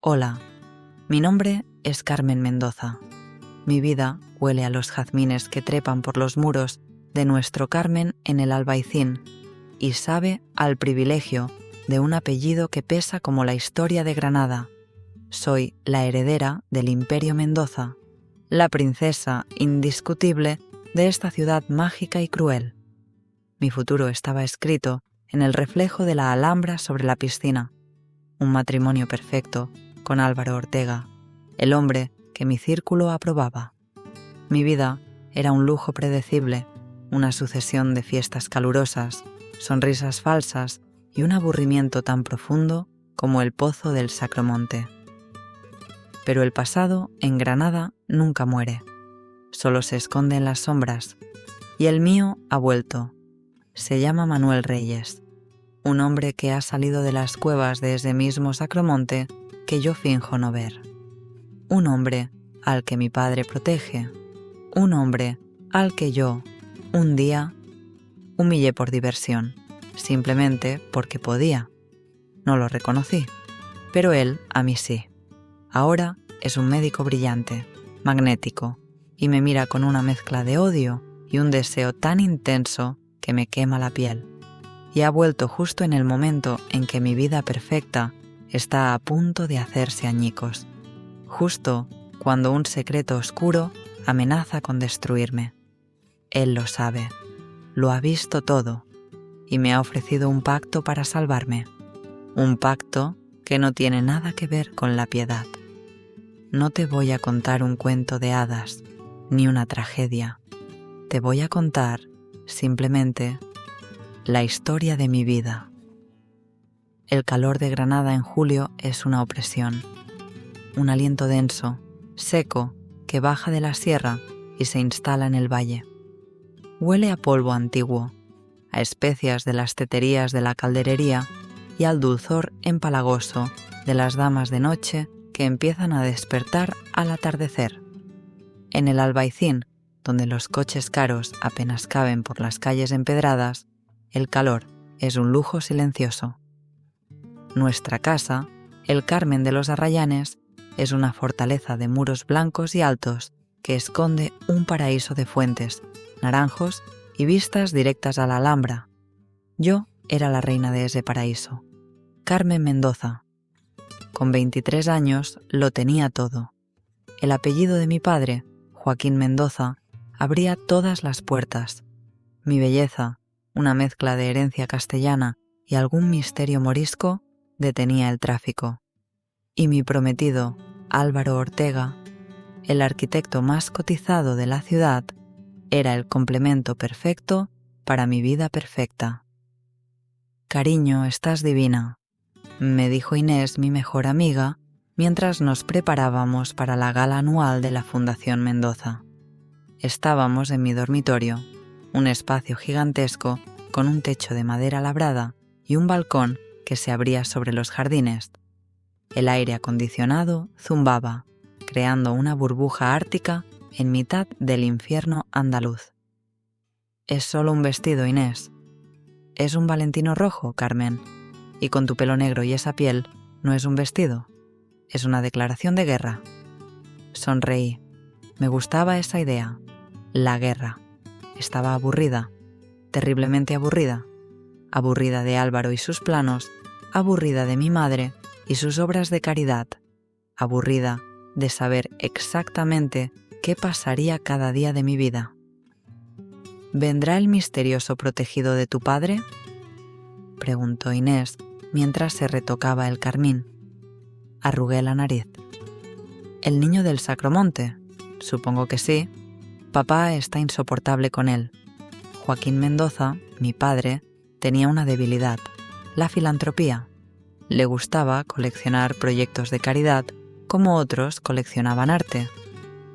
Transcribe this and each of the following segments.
Hola, mi nombre es Carmen Mendoza. Mi vida huele a los jazmines que trepan por los muros de nuestro Carmen en el Albaicín y sabe al privilegio de un apellido que pesa como la historia de Granada. Soy la heredera del Imperio Mendoza, la princesa indiscutible de esta ciudad mágica y cruel. Mi futuro estaba escrito en el reflejo de la alhambra sobre la piscina. Un matrimonio perfecto con Álvaro Ortega, el hombre que mi círculo aprobaba. Mi vida era un lujo predecible, una sucesión de fiestas calurosas, sonrisas falsas y un aburrimiento tan profundo como el pozo del Sacromonte. Pero el pasado en Granada nunca muere, solo se esconde en las sombras, y el mío ha vuelto. Se llama Manuel Reyes, un hombre que ha salido de las cuevas de ese mismo Sacromonte que yo finjo no ver. Un hombre al que mi padre protege, un hombre al que yo, un día, humillé por diversión, simplemente porque podía. No lo reconocí, pero él a mí sí. Ahora es un médico brillante, magnético, y me mira con una mezcla de odio y un deseo tan intenso que me quema la piel. Y ha vuelto justo en el momento en que mi vida perfecta está a punto de hacerse añicos, justo cuando un secreto oscuro amenaza con destruirme. Él lo sabe, lo ha visto todo, y me ha ofrecido un pacto para salvarme, un pacto que no tiene nada que ver con la piedad. No te voy a contar un cuento de hadas, ni una tragedia. Te voy a contar, simplemente, la historia de mi vida. El calor de Granada en julio es una opresión, un aliento denso, seco, que baja de la sierra y se instala en el valle. Huele a polvo antiguo, a especias de las teterías de la calderería y al dulzor empalagoso de las damas de noche que empiezan a despertar al atardecer. En el Albaicín, donde los coches caros apenas caben por las calles empedradas, el calor es un lujo silencioso. Nuestra casa, el Carmen de los Arrayanes, es una fortaleza de muros blancos y altos que esconde un paraíso de fuentes, naranjos y vistas directas a la Alhambra. Yo era la reina de ese paraíso, Carmen Mendoza. Con 23 años lo tenía todo. El apellido de mi padre, Joaquín Mendoza, abría todas las puertas. Mi belleza, una mezcla de herencia castellana y algún misterio morisco, detenía el tráfico. Y mi prometido, Álvaro Ortega, el arquitecto más cotizado de la ciudad, era el complemento perfecto para mi vida perfecta. «Cariño, estás divina», me dijo Inés, mi mejor amiga, mientras nos preparábamos para la gala anual de la Fundación Mendoza. Estábamos en mi dormitorio, un espacio gigantesco con un techo de madera labrada y un balcón que se abría sobre los jardines. El aire acondicionado zumbaba, creando una burbuja ártica en mitad del infierno andaluz. «Es solo un vestido, Inés. Es un valentino rojo, Carmen. Y con tu pelo negro y esa piel, no es un vestido. Es una declaración de guerra». Sonreí. Me gustaba esa idea. La guerra. Estaba aburrida, terriblemente aburrida. Aburrida de Álvaro y sus planos, aburrida de mi madre y sus obras de caridad, aburrida de saber exactamente qué pasaría cada día de mi vida. «¿Vendrá el misterioso protegido de tu padre?», preguntó Inés mientras se retocaba el carmín. Arrugué la nariz. «¿El niño del Sacromonte? Supongo que sí. Papá está insoportable con él. Joaquín Mendoza, mi padre, tenía una debilidad, la filantropía. Le gustaba coleccionar proyectos de caridad como otros coleccionaban arte.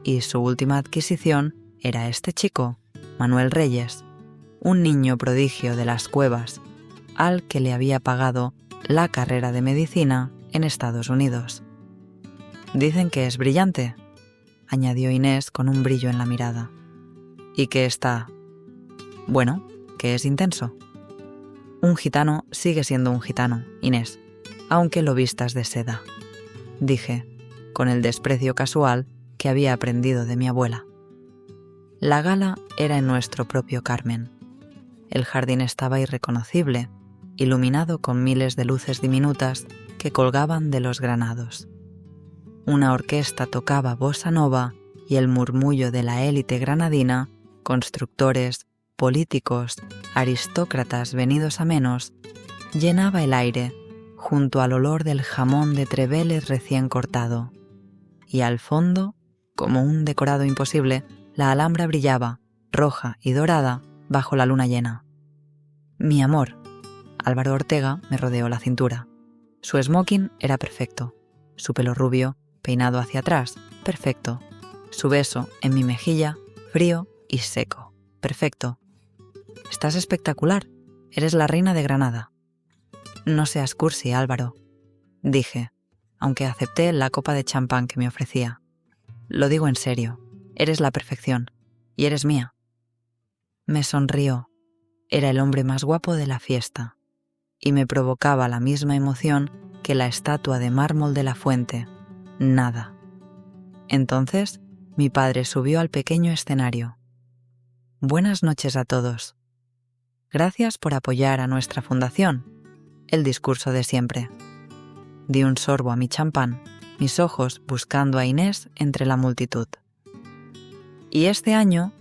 Y su última adquisición era este chico, Manuel Reyes, un niño prodigio de las cuevas, al que le había pagado la carrera de medicina en Estados Unidos. Dicen que es brillante», añadió Inés con un brillo en la mirada. «Y que está... bueno, que es intenso. Un gitano sigue siendo un gitano, Inés, aunque lo vistas de seda». dije, con el desprecio casual que había aprendido de mi abuela. La gala era en nuestro propio Carmen. El jardín estaba irreconocible, iluminado con miles de luces diminutas que colgaban de los granados. Una orquesta tocaba bossa nova y el murmullo de la élite granadina, constructores, políticos, aristócratas venidos a menos, llenaba el aire junto al olor del jamón de Treveles recién cortado. Y al fondo, como un decorado imposible, la Alhambra brillaba, roja y dorada, bajo la luna llena. Mi amor. Álvaro Ortega me rodeó la cintura. Su smoking era perfecto. Su pelo rubio, peinado hacia atrás, perfecto. Su beso en mi mejilla, frío y seco. Perfecto. Estás espectacular. Eres la reina de Granada. No seas cursi, Álvaro, dije, aunque acepté la copa de champán que me ofrecía. Lo digo en serio. Eres la perfección. Y eres mía. Me sonrió. Era el hombre más guapo de la fiesta. Y me provocaba la misma emoción que la estatua de mármol de la fuente. Nada. Entonces, mi padre subió al pequeño escenario. Buenas noches a todos. Gracias por apoyar a nuestra fundación. El discurso de siempre. Di un sorbo a mi champán, mis ojos buscando a Inés entre la multitud. Y este año,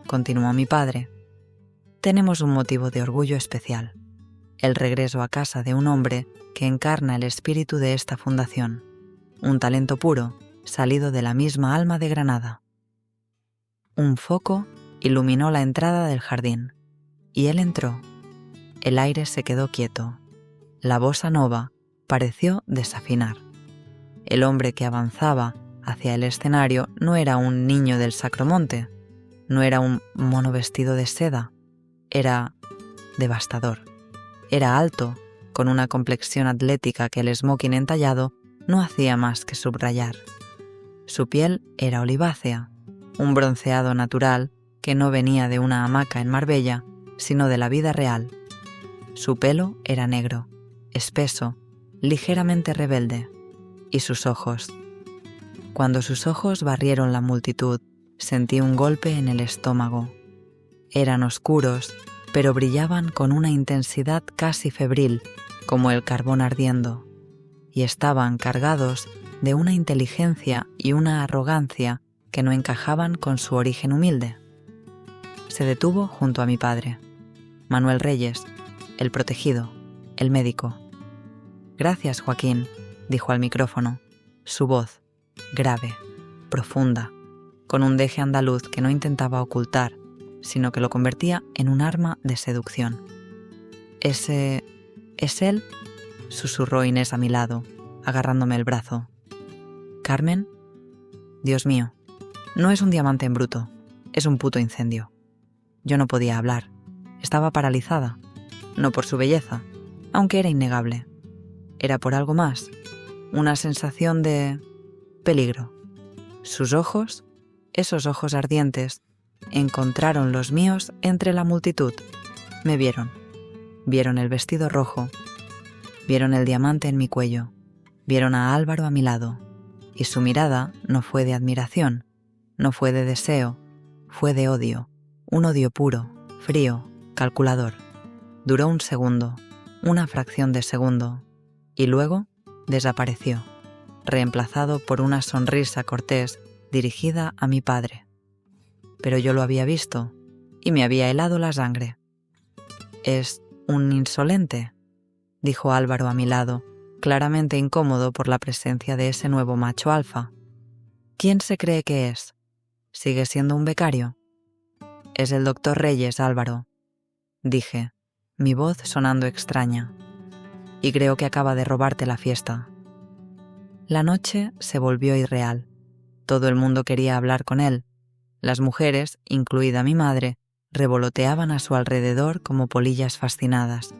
continuó mi padre, tenemos un motivo de orgullo especial. El regreso a casa de un hombre que encarna el espíritu de esta fundación. Un talento puro, salido de la misma alma de Granada. Un foco iluminó la entrada del jardín, y él entró. El aire se quedó quieto. La bossa nova pareció desafinar. El hombre que avanzaba hacia el escenario no era un niño del Sacromonte, no era un mono vestido de seda, era devastador. Era alto, con una complexión atlética que el smoking entallado no hacía más que subrayar. Su piel era olivácea, un bronceado natural que no venía de una hamaca en Marbella, sino de la vida real. Su pelo era negro, espeso, ligeramente rebelde, y sus ojos. Cuando sus ojos barrieron la multitud, sentí un golpe en el estómago. Eran oscuros, pero brillaban con una intensidad casi febril, como el carbón ardiendo, y estaban cargados de una inteligencia y una arrogancia que no encajaban con su origen humilde. Se detuvo junto a mi padre, Manuel Reyes, el protegido, el médico. Gracias, Joaquín, dijo al micrófono, su voz, grave, profunda, con un deje andaluz que no intentaba ocultar, sino que lo convertía en un arma de seducción. ¿Ese es él?, susurró Inés a mi lado, agarrándome el brazo. ¿Carmen? Dios mío, no es un diamante en bruto, es un puto incendio. Yo no podía hablar, estaba paralizada, no por su belleza, aunque era innegable. Era por algo más, una sensación de peligro. Sus ojos, esos ojos ardientes, encontraron los míos entre la multitud. Me vieron. Vieron el vestido rojo. Vieron el diamante en mi cuello. Vieron a Álvaro a mi lado. Y su mirada no fue de admiración, no fue de deseo, fue de odio. Un odio puro, frío, calculador. Duró un segundo, una fracción de segundo. Y luego desapareció, reemplazado por una sonrisa cortés dirigida a mi padre. Pero yo lo había visto y me había helado la sangre. «Es un insolente», dijo Álvaro a mi lado, claramente incómodo por la presencia de ese nuevo macho alfa. «¿Quién se cree que es? ¿Sigue siendo un becario?» «Es el doctor Reyes, Álvaro», dije, mi voz sonando extraña. «Y creo que acaba de robarte la fiesta». La noche se volvió irreal. Todo el mundo quería hablar con él. Las mujeres, incluida mi madre, revoloteaban a su alrededor como polillas fascinadas.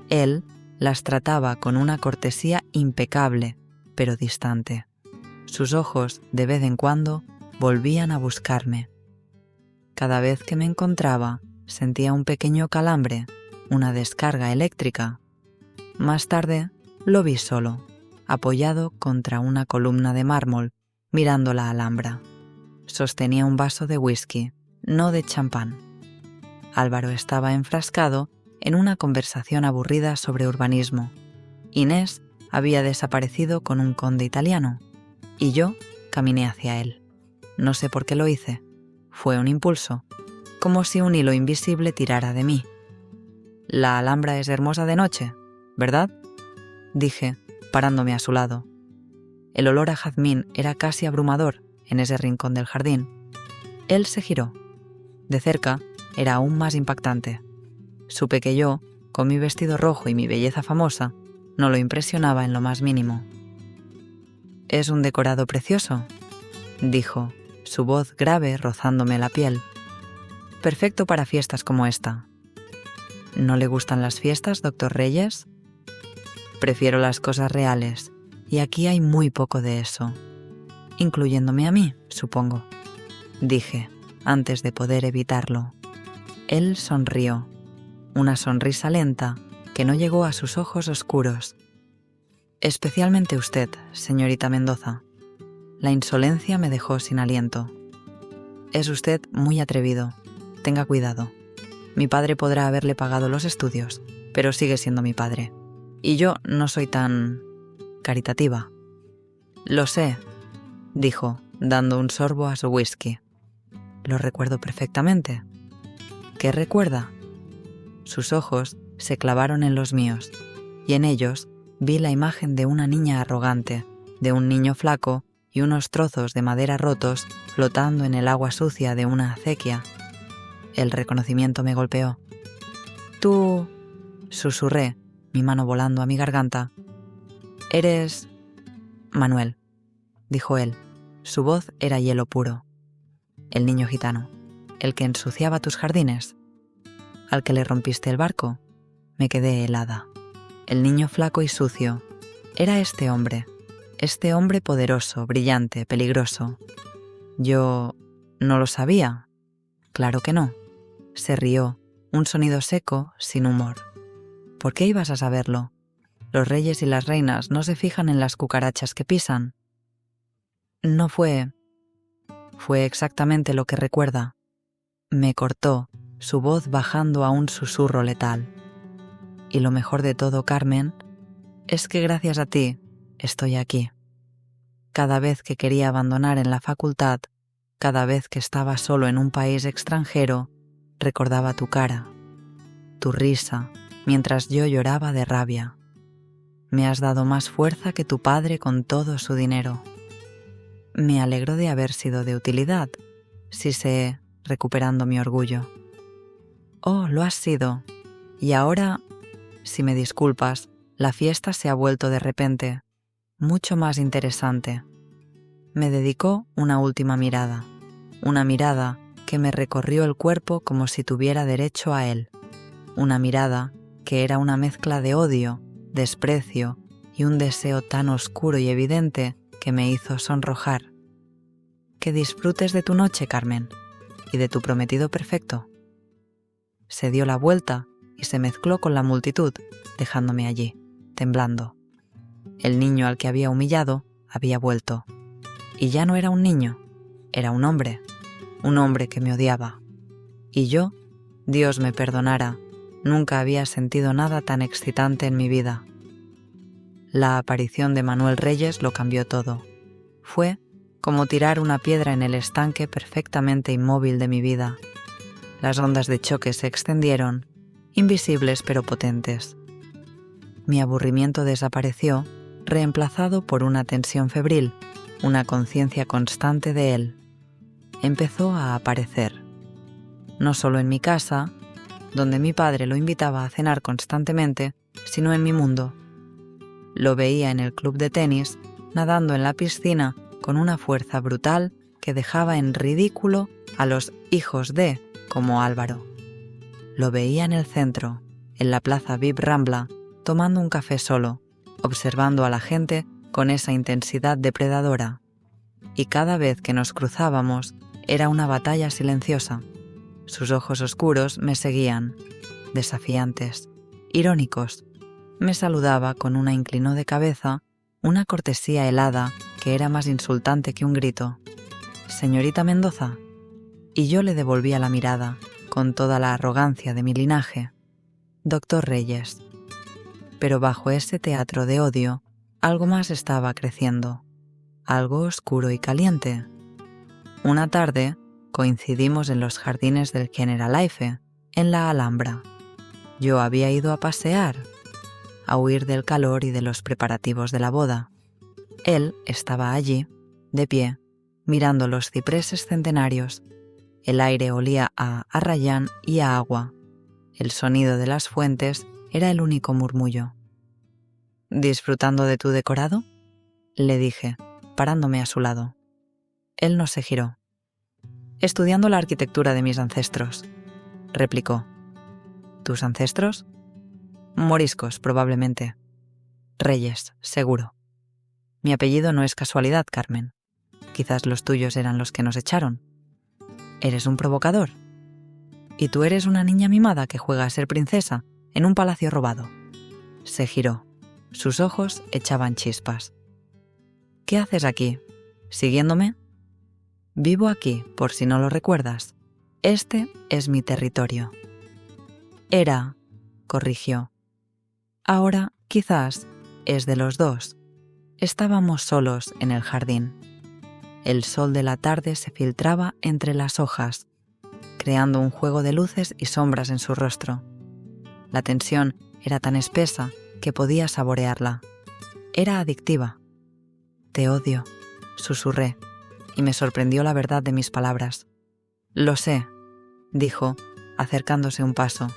Él las trataba con una cortesía impecable, pero distante. Sus ojos, de vez en cuando, volvían a buscarme. Cada vez que me encontraba, sentía un pequeño calambre, una descarga eléctrica. Más tarde, lo vi solo, apoyado contra una columna de mármol, mirando la Alhambra. Sostenía un vaso de whisky, no de champán. Álvaro estaba enfrascado en una conversación aburrida sobre urbanismo. Inés había desaparecido con un conde italiano, y yo caminé hacia él. No sé por qué lo hice. Fue un impulso, como si un hilo invisible tirara de mí. «La Alhambra es hermosa de noche, ¿verdad?», dije, parándome a su lado. El olor a jazmín era casi abrumador en ese rincón del jardín. Él se giró. De cerca era aún más impactante. Supe que yo, con mi vestido rojo y mi belleza famosa, no lo impresionaba en lo más mínimo. «Es un decorado precioso», dijo, su voz grave rozándome la piel. «Perfecto para fiestas como esta». «¿No le gustan las fiestas, doctor Reyes?» «Prefiero las cosas reales, y aquí hay muy poco de eso. Incluyéndome a mí, supongo», dije, antes de poder evitarlo. Él sonrió, una sonrisa lenta que no llegó a sus ojos oscuros. «Especialmente usted, señorita Mendoza». La insolencia me dejó sin aliento. «Es usted muy atrevido. Tenga cuidado. Mi padre podrá haberle pagado los estudios, pero sigue siendo mi padre. Y yo no soy tan caritativa». «Lo sé», dijo, dando un sorbo a su whisky. «Lo recuerdo perfectamente». «¿Qué recuerda?» Sus ojos se clavaron en los míos, y en ellos vi la imagen de una niña arrogante, de un niño flaco y unos trozos de madera rotos flotando en el agua sucia de una acequia. El reconocimiento me golpeó. «Tú», susurré, mi mano volando a mi garganta. «Eres...» «Manuel», dijo él. Su voz era hielo puro. «El niño gitano, el que ensuciaba tus jardines, al que le rompiste el barco». Me quedé helada. El niño flaco y sucio era este hombre poderoso, brillante, peligroso. Yo no lo sabía. Claro que no. Se rió, un sonido seco, sin humor. ¿Por qué ibas a saberlo? Los reyes y las reinas no se fijan en las cucarachas que pisan. No fue exactamente lo que recuerda. Me cortó, su voz bajando a un susurro letal. Y lo mejor de todo, Carmen, es que gracias a ti estoy aquí. Cada vez que quería abandonar en la facultad, cada vez que estaba solo en un país extranjero, recordaba tu cara, tu risa, mientras yo lloraba de rabia. Me has dado más fuerza que tu padre con todo su dinero. Me alegro de haber sido de utilidad, si sé, recuperando mi orgullo. Oh, lo has sido. Y ahora, si me disculpas, la fiesta se ha vuelto de repente mucho más interesante. Me dedicó una última mirada, una mirada que me recorrió el cuerpo como si tuviera derecho a él, una mirada que era una mezcla de odio, desprecio y un deseo tan oscuro y evidente que me hizo sonrojar. Que disfrutes de tu noche, Carmen, y de tu prometido perfecto. Se dio la vuelta y se mezcló con la multitud, dejándome allí, temblando. El niño al que había humillado había vuelto. Y ya no era un niño, era un hombre que me odiaba. Y yo, Dios me perdonara, nunca había sentido nada tan excitante en mi vida. La aparición de Manuel Reyes lo cambió todo. Fue como tirar una piedra en el estanque perfectamente inmóvil de mi vida. Las ondas de choque se extendieron, invisibles pero potentes. Mi aburrimiento desapareció, reemplazado por una tensión febril, una conciencia constante de él. Empezó a aparecer. No solo en mi casa, donde mi padre lo invitaba a cenar constantemente, sino en mi mundo. Lo veía en el club de tenis, nadando en la piscina con una fuerza brutal que dejaba en ridículo a los hijos de, como Álvaro. Lo veía en el centro, en la plaza Vip Rambla, tomando un café solo, observando a la gente con esa intensidad depredadora. Y cada vez que nos cruzábamos, era una batalla silenciosa. Sus ojos oscuros me seguían, desafiantes, irónicos. Me saludaba con una inclinó de cabeza, una cortesía helada que era más insultante que un grito. «Señorita Mendoza». Y yo le devolvía la mirada, con toda la arrogancia de mi linaje. «Doctor Reyes». Pero bajo ese teatro de odio, algo más estaba creciendo, algo oscuro y caliente. Una tarde coincidimos en los jardines del Generalife, en la Alhambra. Yo había ido a pasear, a huir del calor y de los preparativos de la boda. Él estaba allí, de pie, mirando los cipreses centenarios. El aire olía a arrayán y a agua. El sonido de las fuentes era el único murmullo. «¿Disfrutando de tu decorado?», le dije, parándome a su lado. Él no se giró. «Estudiando la arquitectura de mis ancestros», replicó. «¿Tus ancestros?». «Moriscos, probablemente». «Reyes, seguro». «Mi apellido no es casualidad, Carmen. Quizás los tuyos eran los que nos echaron». «¿Eres un provocador? ¿Y tú eres una niña mimada que juega a ser princesa en un palacio robado?». Se giró. Sus ojos echaban chispas. «¿Qué haces aquí? ¿Siguiéndome?». «Vivo aquí, por si no lo recuerdas. Este es mi territorio». «Era», corrigió. «Ahora, quizás, es de los dos». Estábamos solos en el jardín. El sol de la tarde se filtraba entre las hojas, creando un juego de luces y sombras en su rostro. La tensión era tan espesa que podía saborearla. Era adictiva. «Te odio», susurré, y me sorprendió la verdad de mis palabras. «Lo sé», dijo, acercándose un paso.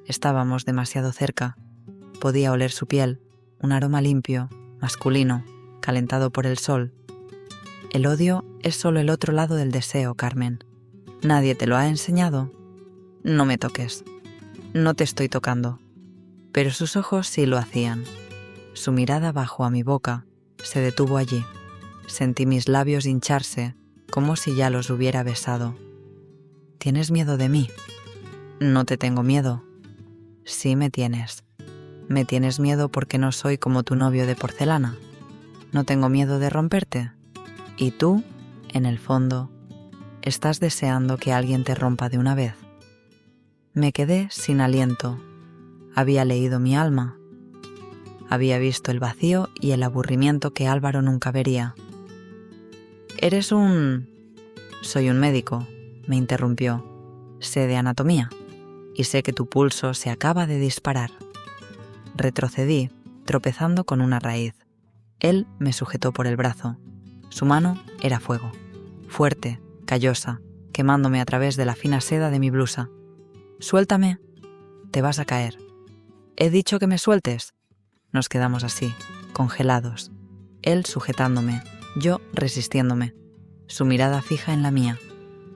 Estábamos demasiado cerca. Podía oler su piel, un aroma limpio, masculino, calentado por el sol. «El odio es solo el otro lado del deseo, Carmen. ¿Nadie te lo ha enseñado?». «No me toques». «No te estoy tocando». Pero sus ojos sí lo hacían. Su mirada bajó a mi boca, se detuvo allí. Sentí mis labios hincharse, como si ya los hubiera besado. «¿Tienes miedo de mí?». «No te tengo miedo». «Sí me tienes. Me tienes miedo porque no soy como tu novio de porcelana. No tengo miedo de romperte. Y tú, en el fondo, estás deseando que alguien te rompa de una vez». Me quedé sin aliento. Había leído mi alma. Había visto el vacío y el aburrimiento que Álvaro nunca vería. «Eres un...». «Soy un médico», me interrumpió. «Sé de anatomía y sé que tu pulso se acaba de disparar». Retrocedí, tropezando con una raíz. Él me sujetó por el brazo. Su mano era fuego, fuerte, callosa, quemándome a través de la fina seda de mi blusa. «Suéltame». «Te vas a caer». «He dicho que me sueltes». Nos quedamos así, congelados. Él sujetándome, yo resistiéndome. Su mirada fija en la mía.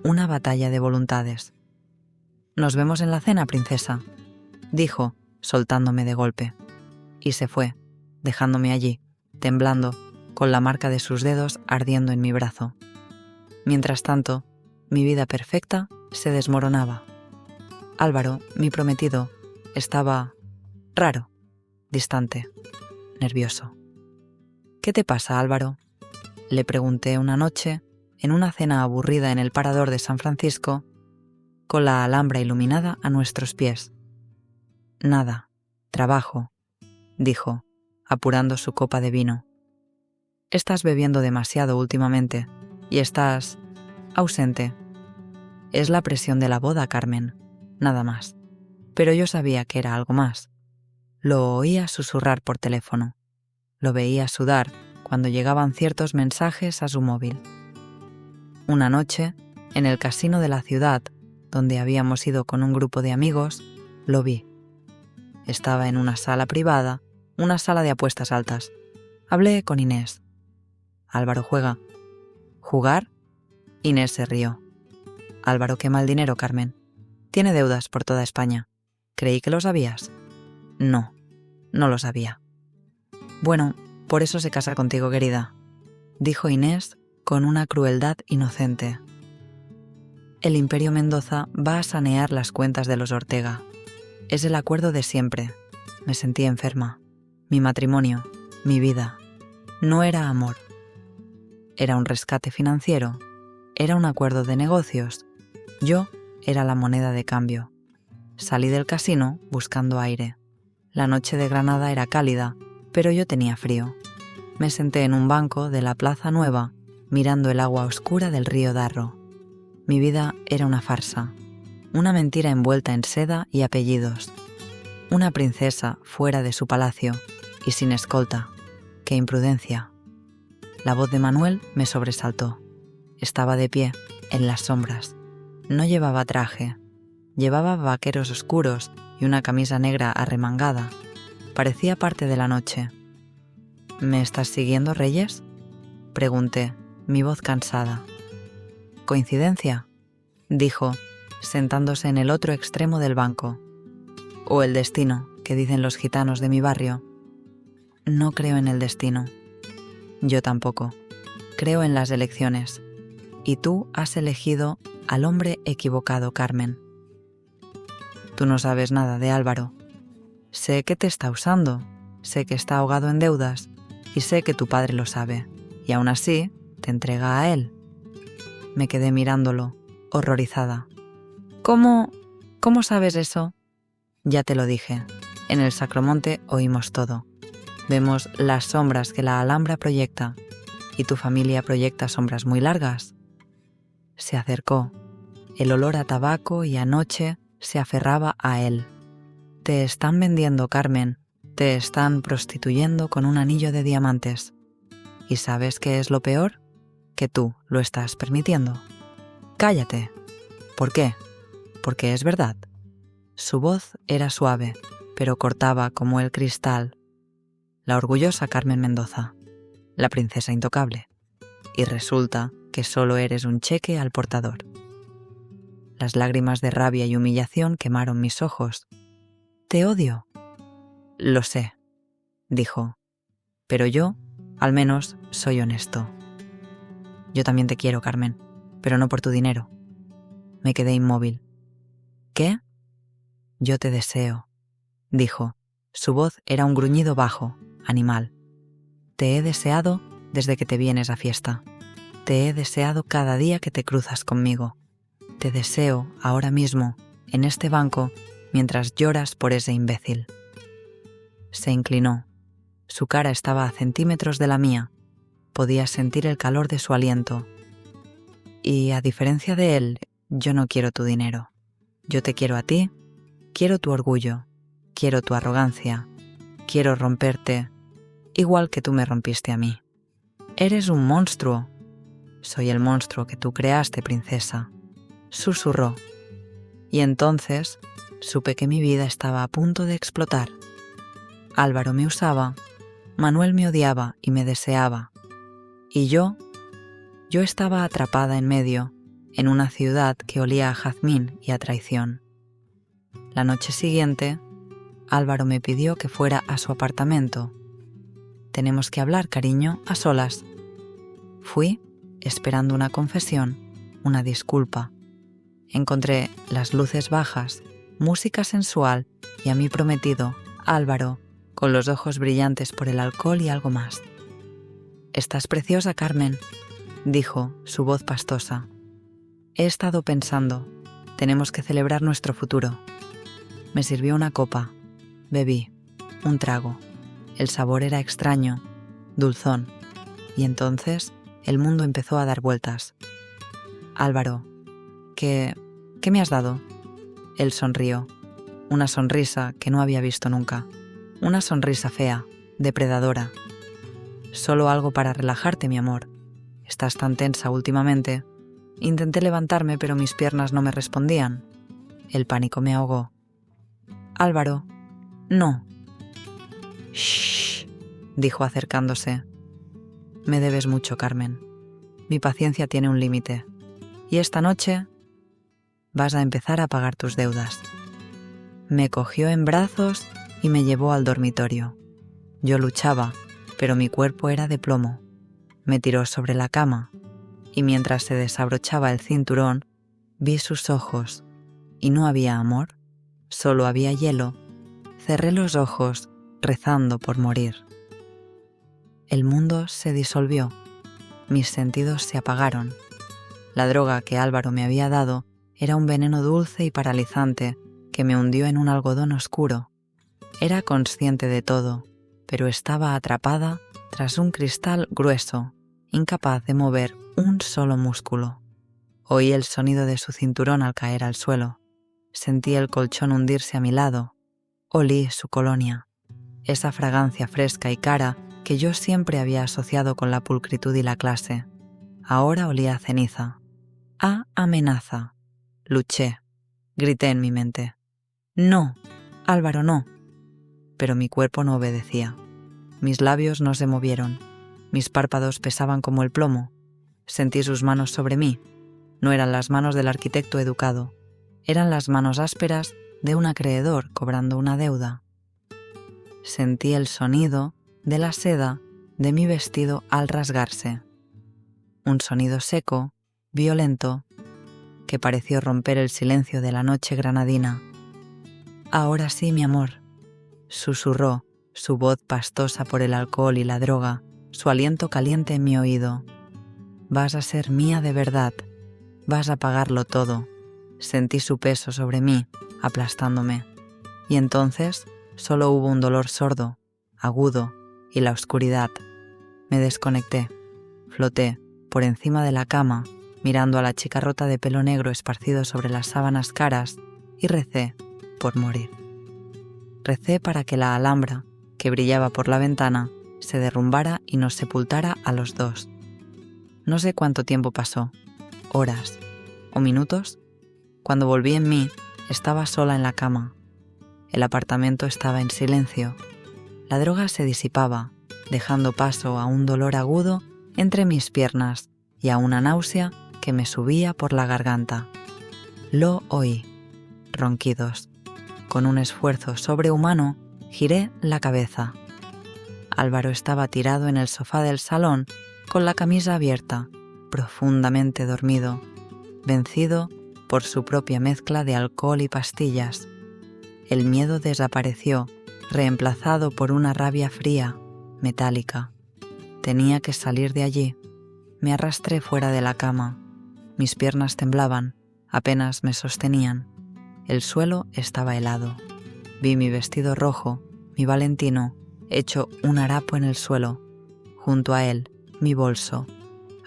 Una batalla de voluntades. «Nos vemos en la cena, princesa», dijo, soltándome de golpe. Y se fue, dejándome allí, temblando, con la marca de sus dedos ardiendo en mi brazo. Mientras tanto, mi vida perfecta se desmoronaba. Álvaro, mi prometido, estaba raro, distante, nervioso. «¿Qué te pasa, Álvaro?», le pregunté una noche, en una cena aburrida en el parador de San Francisco, con la Alhambra iluminada a nuestros pies. «Nada, trabajo», dijo, apurando su copa de vino. «Estás bebiendo demasiado últimamente y estás ausente». «Es la presión de la boda, Carmen, nada más». Pero yo sabía que era algo más. Lo oía susurrar por teléfono. Lo veía sudar cuando llegaban ciertos mensajes a su móvil. Una noche, en el casino de la ciudad, donde habíamos ido con un grupo de amigos, lo vi. Estaba en una sala privada, una sala de apuestas altas. Hablé con Inés. «Álvaro juega». «¿Jugar?». Inés se rió. «Álvaro quema el dinero, Carmen. Tiene deudas por toda España. Creí que lo sabías». «No, no lo sabía». «Bueno, por eso se casa contigo, querida», dijo Inés con una crueldad inocente. «El Imperio Mendoza va a sanear las cuentas de los Ortega. Es el acuerdo de siempre». Me sentí enferma. Mi matrimonio, mi vida. No era amor. Era un rescate financiero. Era un acuerdo de negocios. Yo era la moneda de cambio. Salí del casino buscando aire. La noche de Granada era cálida, pero yo tenía frío. Me senté en un banco de la Plaza Nueva, mirando el agua oscura del río Darro. Mi vida era una farsa, una mentira envuelta en seda y apellidos. Una princesa fuera de su palacio y sin escolta. ¡Qué imprudencia! La voz de Manuel me sobresaltó. Estaba de pie, en las sombras. No llevaba traje. Llevaba vaqueros oscuros y una camisa negra arremangada. Parecía parte de la noche. ¿Me estás siguiendo, Reyes?, pregunté, mi voz cansada. ¿Coincidencia?, dijo, sentándose en el otro extremo del banco. ¿O el destino, que dicen los gitanos de mi barrio? No creo en el destino. Yo tampoco. Creo en las elecciones. Y tú has elegido al hombre equivocado, Carmen. Tú no sabes nada de Álvaro. Sé que te está usando, sé que está ahogado en deudas y sé que tu padre lo sabe, y aún así te entrega a él. Me quedé mirándolo, horrorizada. ¿Cómo sabes eso? Ya te lo dije. En el Sacromonte oímos todo. Vemos las sombras que la Alhambra proyecta, y tu familia proyecta sombras muy largas. Se acercó. El olor a tabaco y a noche se aferraba a él. Te están vendiendo, Carmen. Te están prostituyendo con un anillo de diamantes. ¿Y sabes qué es lo peor? Que tú lo estás permitiendo. Cállate. ¿Por qué? Porque es verdad. Su voz era suave, pero cortaba como el cristal. La orgullosa Carmen Mendoza, la princesa intocable. Y resulta que solo eres un cheque al portador. Las lágrimas de rabia y humillación quemaron mis ojos. Te odio. Lo sé, dijo, pero yo, al menos, soy honesto. Yo también te quiero, Carmen, pero no por tu dinero. Me quedé inmóvil. ¿Qué? Yo te deseo, dijo. Su voz era un gruñido bajo, animal. Te he deseado desde que te vienes a fiesta. Te he deseado cada día que te cruzas conmigo. Te deseo ahora mismo, en este banco, mientras lloras por ese imbécil. Se inclinó. Su cara estaba a centímetros de la mía. Podía sentir el calor de su aliento. Y a diferencia de él, yo no quiero tu dinero. Yo te quiero a ti, quiero tu orgullo, quiero tu arrogancia, quiero romperte, igual que tú me rompiste a mí. Eres un monstruo. Soy el monstruo que tú creaste, princesa, susurró. Y entonces supe que mi vida estaba a punto de explotar. Álvaro me usaba, Manuel me odiaba y me deseaba. Y yo estaba atrapada en medio, en una ciudad que olía a jazmín y a traición. La noche siguiente, Álvaro me pidió que fuera a su apartamento. Tenemos que hablar, cariño, a solas. Fui, esperando una confesión, una disculpa. Encontré las luces bajas, música sensual y a mi prometido, Álvaro, con los ojos brillantes por el alcohol y algo más. «Estás preciosa, Carmen», dijo, su voz pastosa. «He estado pensando, tenemos que celebrar nuestro futuro». Me sirvió una copa, bebí, un trago. El sabor era extraño, dulzón, y entonces el mundo empezó a dar vueltas. «Álvaro, ¿qué me has dado?» Él sonrió, una sonrisa que no había visto nunca, una sonrisa fea, depredadora. «Solo algo para relajarte, mi amor. Estás tan tensa últimamente». Intenté levantarme, pero mis piernas no me respondían. El pánico me ahogó. «Álvaro, no». «Shh», dijo acercándose. «Me debes mucho, Carmen. Mi paciencia tiene un límite. Y esta noche vas a empezar a pagar tus deudas». Me cogió en brazos y me llevó al dormitorio. Yo luchaba, pero mi cuerpo era de plomo. Me tiró sobre la cama, y mientras se desabrochaba el cinturón, vi sus ojos, y no había amor, solo había hielo. Cerré los ojos, rezando por morir. el mundo se disolvió, mis sentidos se apagaron. La droga que Álvaro me había dado era un veneno dulce y paralizante que me hundió en un algodón oscuro. Era consciente de todo, pero estaba atrapada tras un cristal grueso, incapaz de mover un solo músculo. Oí el sonido de su cinturón al caer al suelo. Sentí el colchón hundirse a mi lado. Olí su colonia, esa fragancia fresca y cara que yo siempre había asociado con la pulcritud y la clase. Ahora olía a ceniza, a amenaza. Luché, grité en mi mente. «No, Álvaro, no». Pero mi cuerpo no obedecía. Mis labios no se movieron. Mis párpados pesaban como el plomo. Sentí sus manos sobre mí. No eran las manos del arquitecto educado. Eran las manos ásperas de un acreedor cobrando una deuda. Sentí el sonido de la seda de mi vestido al rasgarse. Un sonido seco, violento, que pareció romper el silencio de la noche granadina. «Ahora sí, mi amor», susurró, su voz pastosa por el alcohol y la droga, su aliento caliente en mi oído. «Vas a ser mía de verdad, vas a pagarlo todo». Sentí su peso sobre mí, aplastándome. Y entonces solo hubo un dolor sordo, agudo, y la oscuridad. Me desconecté, floté por encima de la cama, mirando a la chica rota de pelo negro esparcido sobre las sábanas caras, y recé por morir. Recé para que la alhambra, que brillaba por la ventana, se derrumbara y nos sepultara a los dos. No sé cuánto tiempo pasó, horas o minutos. Cuando volví en mí, estaba sola en la cama. El apartamento estaba en silencio. La droga se disipaba, dejando paso a un dolor agudo entre mis piernas y a una náusea que me subía por la garganta. Lo oí. Ronquidos. Con un esfuerzo sobrehumano, giré la cabeza. Álvaro estaba tirado en el sofá del salón, con la camisa abierta, profundamente dormido, vencido por su propia mezcla de alcohol y pastillas. El miedo desapareció, reemplazado por una rabia fría, metálica. Tenía que salir de allí. Me arrastré fuera de la cama. Mis piernas temblaban, apenas me sostenían. El suelo estaba helado. Vi mi vestido rojo, mi Valentino, hecho un harapo en el suelo. Junto a él, mi bolso.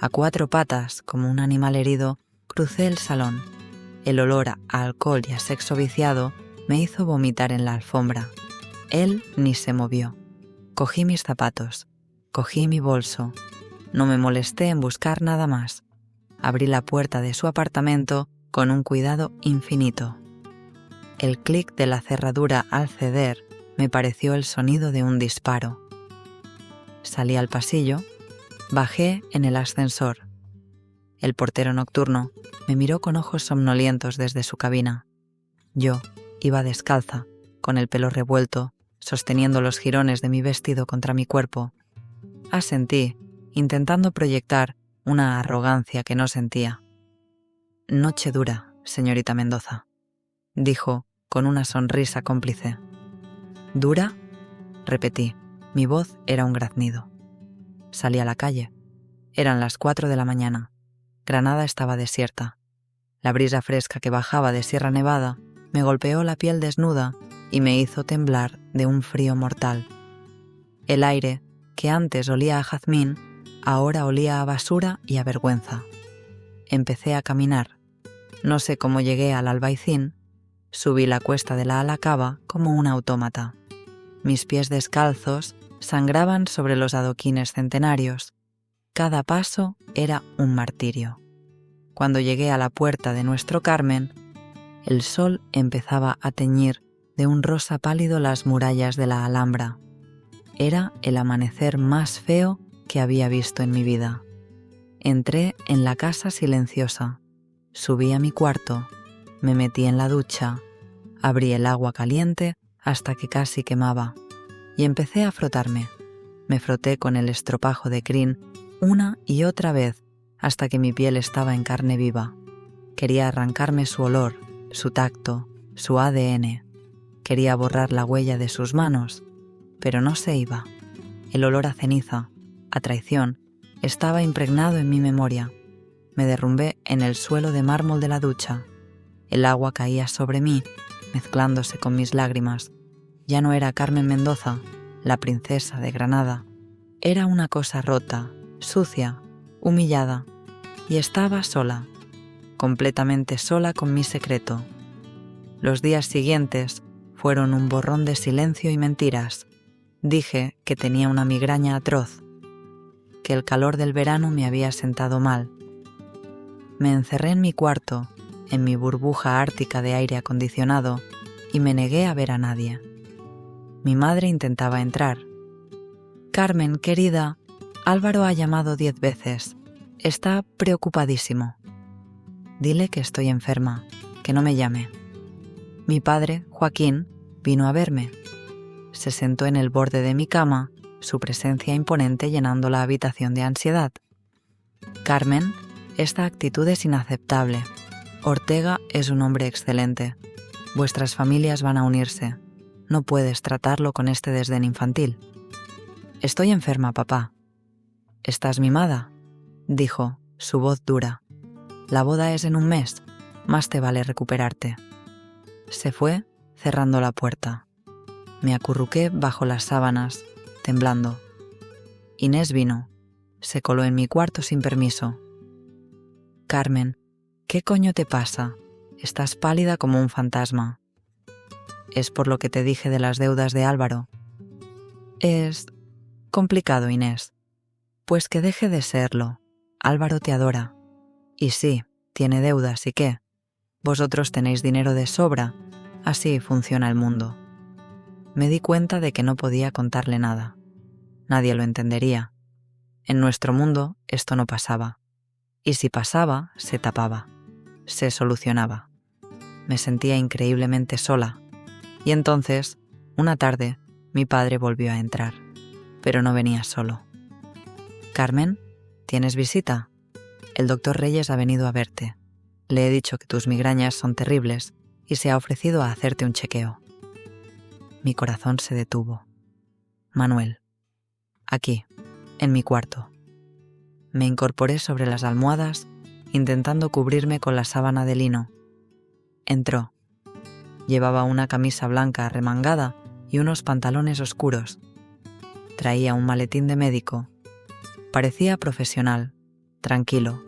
A cuatro patas, como un animal herido, crucé el salón. El olor a alcohol y a sexo viciado me hizo vomitar en la alfombra. Él ni se movió. Cogí mis zapatos, cogí mi bolso. No me molesté en buscar nada más. Abrí la puerta de su apartamento con un cuidado infinito. El clic de la cerradura al ceder me pareció el sonido de un disparo. Salí al pasillo, bajé en el ascensor. El portero nocturno me miró con ojos somnolientos desde su cabina. Yo iba descalza, con el pelo revuelto, sosteniendo los jirones de mi vestido contra mi cuerpo. Asentí, intentando proyectar una arrogancia que no sentía. «Noche dura, señorita Mendoza», dijo con una sonrisa cómplice. «¿Dura?», repetí. Mi voz era un graznido. Salí a la calle. Eran las 4 de la mañana. Granada estaba desierta. La brisa fresca que bajaba de Sierra Nevada me golpeó la piel desnuda y me hizo temblar de un frío mortal. El aire, que antes olía a jazmín, ahora olía a basura y a vergüenza. Empecé a caminar. No sé cómo llegué al Albaicín. Subí la cuesta de la Alacaba como un autómata. Mis pies descalzos sangraban sobre los adoquines centenarios. Cada paso era un martirio. Cuando llegué a la puerta de nuestro Carmen, el sol empezaba a teñir de un rosa pálido las murallas de la Alhambra. Era el amanecer más feo que había visto en mi vida. Entré en la casa silenciosa, subí a mi cuarto, me metí en la ducha, abrí el agua caliente hasta que casi quemaba y empecé a frotarme. Me froté con el estropajo de crin una y otra vez hasta que mi piel estaba en carne viva. Quería arrancarme su olor, su tacto, su ADN. Quería borrar la huella de sus manos, pero no se iba. El olor a ceniza, a traición, estaba impregnado en mi memoria. Me derrumbé en el suelo de mármol de la ducha. El agua caía sobre mí, mezclándose con mis lágrimas. Ya no era Carmen Mendoza, la princesa de Granada. Era una cosa rota, sucia, humillada, y estaba sola, completamente sola con mi secreto. Los días siguientes fueron un borrón de silencio y mentiras. Dije que tenía una migraña atroz, que el calor del verano me había sentado mal. Me encerré en mi cuarto, en mi burbuja ártica de aire acondicionado, y me negué a ver a nadie. Mi madre intentaba entrar. «Carmen, querida, Álvaro ha llamado 10 veces. Está preocupadísimo. Dile que estoy enferma, que no me llame». Mi padre, Joaquín, vino a verme. Se sentó en el borde de mi cama, su presencia imponente llenando la habitación de ansiedad. «Carmen, esta actitud es inaceptable. Ortega es un hombre excelente. Vuestras familias van a unirse. No puedes tratarlo con este desdén infantil». «Estoy enferma, papá». «¿Estás mimada?», dijo, su voz dura. «La boda es en un mes. Más te vale recuperarte». Se fue, cerrando la puerta. Me acurruqué bajo las sábanas, temblando. Inés vino. Se coló en mi cuarto sin permiso. «Carmen, ¿qué coño te pasa? Estás pálida como un fantasma». «Es por lo que te dije de las deudas de Álvaro». «Es complicado, Inés». «Pues que deje de serlo. Álvaro te adora. Y sí, tiene deudas, ¿y qué? Vosotros tenéis dinero de sobra, así funciona el mundo». Me di cuenta de que no podía contarle nada. Nadie lo entendería. En nuestro mundo esto no pasaba. Y si pasaba, se tapaba. Se solucionaba. Me sentía increíblemente sola. Y entonces, una tarde, mi padre volvió a entrar. Pero no venía solo. «Carmen, ¿tienes visita? El doctor Reyes ha venido a verte. Le he dicho que tus migrañas son terribles y se ha ofrecido a hacerte un chequeo». Mi corazón se detuvo. Manuel. Aquí, en mi cuarto. Me incorporé sobre las almohadas, intentando cubrirme con la sábana de lino. Entró. Llevaba una camisa blanca arremangada y unos pantalones oscuros. Traía un maletín de médico. Parecía profesional, tranquilo.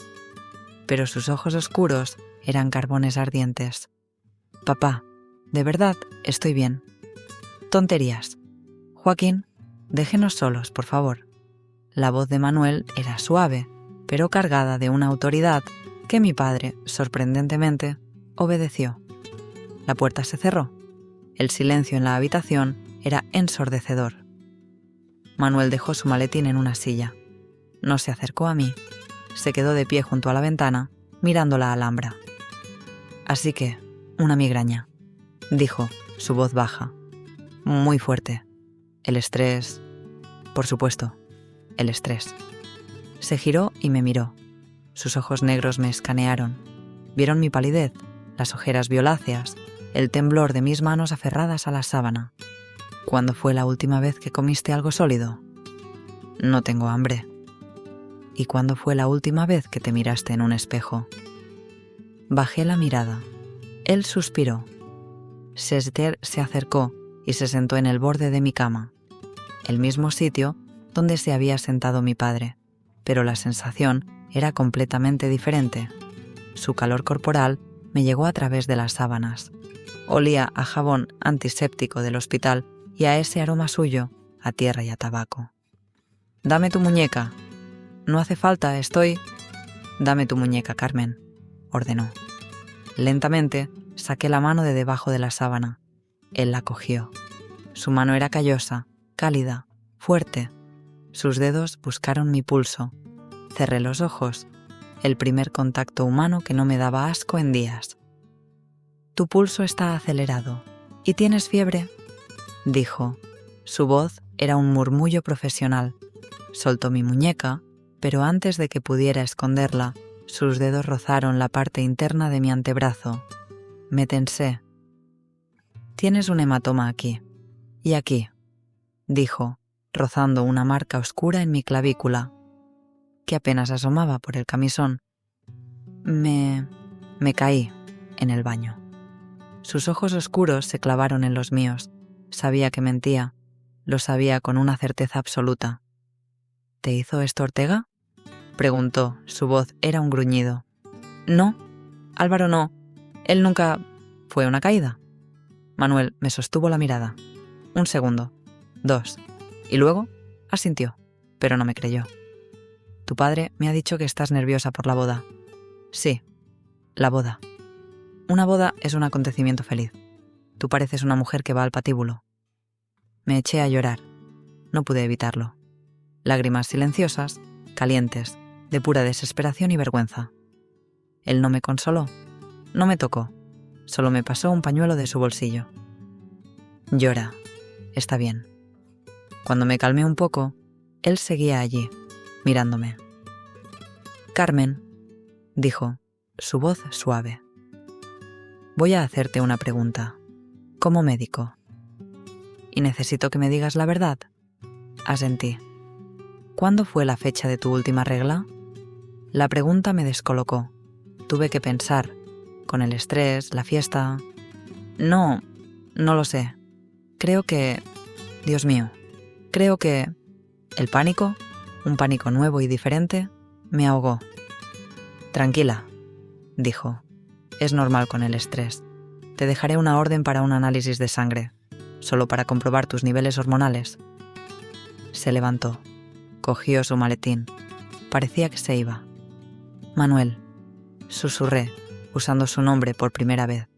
Pero sus ojos oscuros eran carbones ardientes. «Papá, de verdad, estoy bien». «Tonterías. Joaquín, déjenos solos, por favor». La voz de Manuel era suave, pero cargada de una autoridad que mi padre, sorprendentemente, obedeció. La puerta se cerró. El silencio en la habitación era ensordecedor. Manuel dejó su maletín en una silla. No se acercó a mí. Se quedó de pie junto a la ventana, mirando la alhambra. «Así que, una migraña», dijo, su voz baja. «Muy fuerte. El estrés...». «Por supuesto, el estrés». Se giró y me miró. Sus ojos negros me escanearon. Vieron mi palidez, las ojeras violáceas, el temblor de mis manos aferradas a la sábana. «¿Cuándo fue la última vez que comiste algo sólido?» «No tengo hambre». «¿Y cuándo fue la última vez que te miraste en un espejo?» Bajé la mirada. Él suspiró. Sester se acercó y se sentó en el borde de mi cama, el mismo sitio donde se había sentado mi padre, pero la sensación era completamente diferente. Su calor corporal me llegó a través de las sábanas. Olía a jabón antiséptico del hospital y a ese aroma suyo, a tierra y a tabaco. «Dame tu muñeca». «No hace falta, estoy...». «Dame tu muñeca, Carmen», ordenó. Lentamente saqué la mano de debajo de la sábana. Él la cogió. Su mano era callosa, cálida, fuerte. Sus dedos buscaron mi pulso. Cerré los ojos. El primer contacto humano que no me daba asco en días. «Tu pulso está acelerado. ¿Y tienes fiebre?», dijo. Su voz era un murmullo profesional. Soltó mi muñeca, pero antes de que pudiera esconderla, sus dedos rozaron la parte interna de mi antebrazo. Me tensé. «Tienes un hematoma aquí. Y aquí», dijo, rozando una marca oscura en mi clavícula, que apenas asomaba por el camisón. Me caí en el baño. Sus ojos oscuros se clavaron en los míos. Sabía que mentía. Lo sabía con una certeza absoluta. ¿Te hizo esto Ortega?, preguntó. Su voz era un gruñido. No, Álvaro no. Él nunca... ¿Fue una caída? Manuel me sostuvo la mirada. 1 segundo. 2. Y luego asintió, pero no me creyó. Tu padre me ha dicho que estás nerviosa por la boda. Sí, la boda. Una boda es un acontecimiento feliz. Tú pareces una mujer que va al patíbulo. Me eché a llorar. No pude evitarlo. Lágrimas silenciosas, calientes, de pura desesperación y vergüenza. Él no me consoló, no me tocó, solo me pasó un pañuelo de su bolsillo. Llora, está bien. Cuando me calmé un poco, él seguía allí, mirándome. Carmen, dijo, su voz suave. Voy a hacerte una pregunta, como médico. Y necesito que me digas la verdad. Asentí. ¿Cuándo fue la fecha de tu última regla? La pregunta me descolocó. Tuve que pensar. Con el estrés, la fiesta... No lo sé. Creo que... Dios mío. Creo que... El pánico, un pánico nuevo y diferente, me ahogó. Tranquila, dijo. Es normal con el estrés. Te dejaré una orden para un análisis de sangre, solo para comprobar tus niveles hormonales. Se levantó. Cogió su maletín. Parecía que se iba. Manuel, susurré, usando su nombre por primera vez.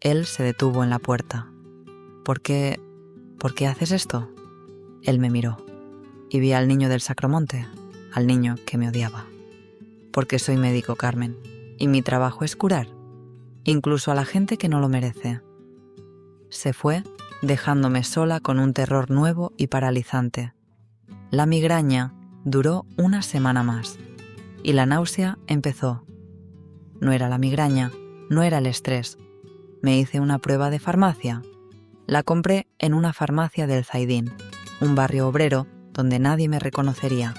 Él se detuvo en la puerta. ¿Por qué haces esto? Él me miró y vi al niño del Sacromonte, al niño que me odiaba. Porque soy médico, Carmen, y mi trabajo es curar, incluso a la gente que no lo merece. Se fue, dejándome sola con un terror nuevo y paralizante. La migraña duró 1 semana más y la náusea empezó. No era la migraña, no era el estrés. Me hice una prueba de farmacia. La compré en una farmacia del Zaidín, un barrio obrero donde nadie me reconocería.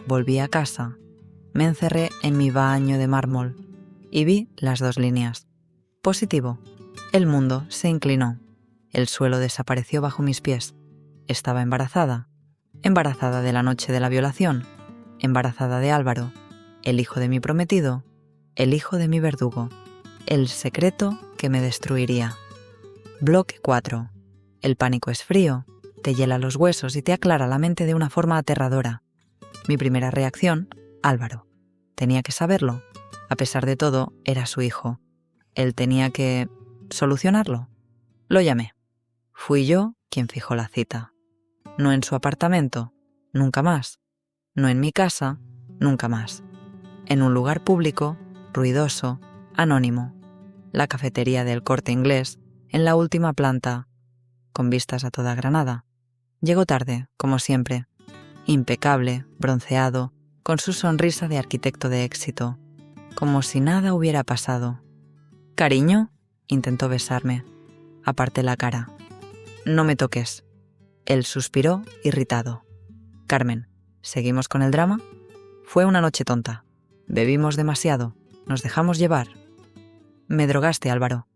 Volví a casa, me encerré en mi baño de mármol y vi las 2 líneas. Positivo. El mundo se inclinó. El suelo desapareció bajo mis pies. Estaba embarazada. Embarazada de la noche de la violación. Embarazada de Álvaro, el hijo de mi prometido, el hijo de mi verdugo, el secreto que me destruiría. Bloque 4. El pánico es frío, te hiela los huesos y te aclara la mente de una forma aterradora. Mi primera reacción, Álvaro. Tenía que saberlo. A pesar de todo, era su hijo. Él tenía que... solucionarlo. Lo llamé. Fui yo quien fijó la cita. No en su apartamento, nunca más. No en mi casa, nunca más. En un lugar público, ruidoso, anónimo. La cafetería del Corte Inglés, en la última planta, con vistas a toda Granada. Llegó tarde, como siempre. Impecable, bronceado, con su sonrisa de arquitecto de éxito. Como si nada hubiera pasado. «Cariño», intentó besarme. Aparté la cara. «No me toques». Él suspiró, irritado. «Carmen, ¿seguimos con el drama?» Fue una noche tonta. Bebimos demasiado. Nos dejamos llevar. Me drogaste, Álvaro.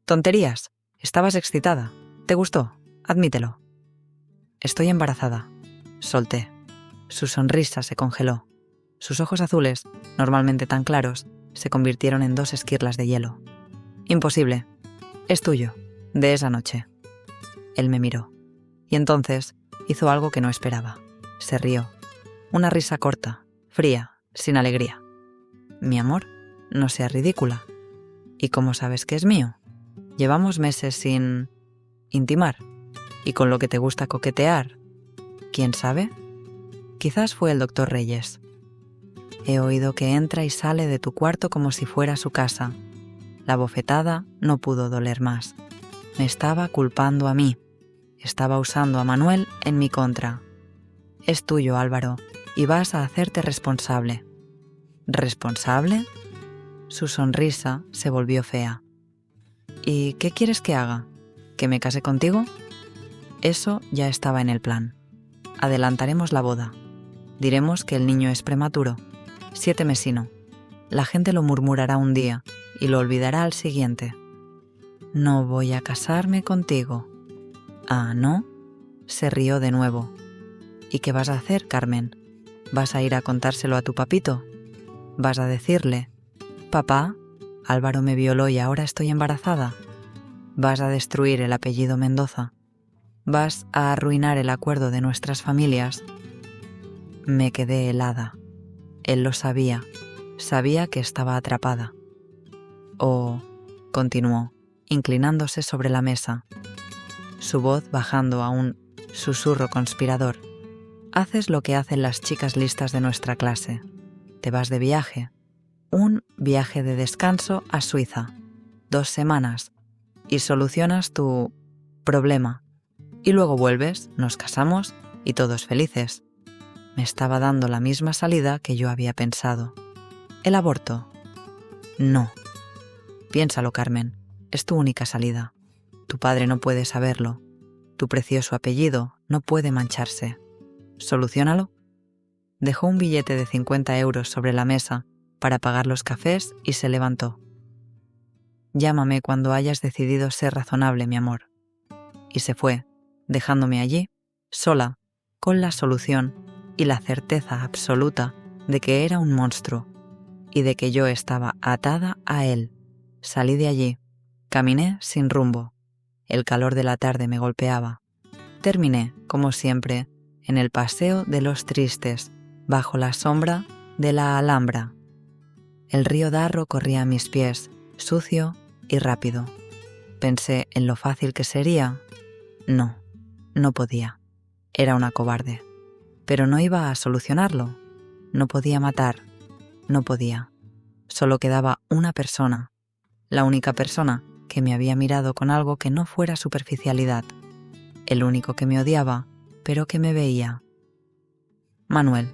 Tonterías. Estabas excitada. ¿Te gustó? Admítelo. Estoy embarazada. Solté. Su sonrisa se congeló. Sus ojos azules, normalmente tan claros, se convirtieron en 2 esquirlas de hielo. Imposible. Es tuyo. De esa noche. Él me miró. Y entonces hizo algo que no esperaba. Se rió. Una risa corta, fría, sin alegría. Mi amor, no seas ridícula. ¿Y cómo sabes que es mío? Llevamos meses sin... intimar. Y con lo que te gusta coquetear. ¿Quién sabe? Quizás fue el doctor Reyes. He oído que entra y sale de tu cuarto como si fuera su casa. La bofetada no pudo doler más. Me estaba culpando a mí. Estaba usando a Manuel en mi contra. Es tuyo, Álvaro, y vas a hacerte responsable. ¿Responsable? Su sonrisa se volvió fea. ¿Y qué quieres que haga? ¿Que me case contigo? Eso ya estaba en el plan. Adelantaremos la boda. Diremos que el niño es prematuro, 7 mesino. La gente lo murmurará un día y lo olvidará al siguiente. No voy a casarme contigo. Ah, ¿no? Se rió de nuevo. ¿Y qué vas a hacer, Carmen? ¿Vas a ir a contárselo a tu papito? ¿Vas a decirle: papá, Álvaro me violó y ahora estoy embarazada? ¿Vas a destruir el apellido Mendoza? ¿Vas a arruinar el acuerdo de nuestras familias? Me quedé helada. Él lo sabía. Sabía que estaba atrapada. Oh, continuó, inclinándose sobre la mesa, su voz bajando a un susurro conspirador. Haces lo que hacen las chicas listas de nuestra clase. Te vas de viaje. Un viaje de descanso a Suiza. 2 semanas. Y solucionas tu problema. Y luego vuelves, nos casamos y todos felices. Me estaba dando la misma salida que yo había pensado. ¿El aborto? No. Piénsalo, Carmen. Es tu única salida. Tu padre no puede saberlo. Tu precioso apellido no puede mancharse. ¿Soluciónalo? Dejó un billete de 50 euros sobre la mesa para pagar los cafés y se levantó. Llámame cuando hayas decidido ser razonable, mi amor. Y se fue, dejándome allí, sola, con la solución y la certeza absoluta de que era un monstruo y de que yo estaba atada a él. Salí de allí, caminé sin rumbo. El calor de la tarde me golpeaba. Terminé, como siempre, en el Paseo de los Tristes, bajo la sombra de la Alhambra. El río Darro corría a mis pies, sucio y rápido. Pensé en lo fácil que sería. No, no podía. Era una cobarde. Pero no iba a solucionarlo. No podía matar. No podía. Solo quedaba una persona. La única persona que me había mirado con algo que no fuera superficialidad. El único que me odiaba, pero que me veía. Manuel.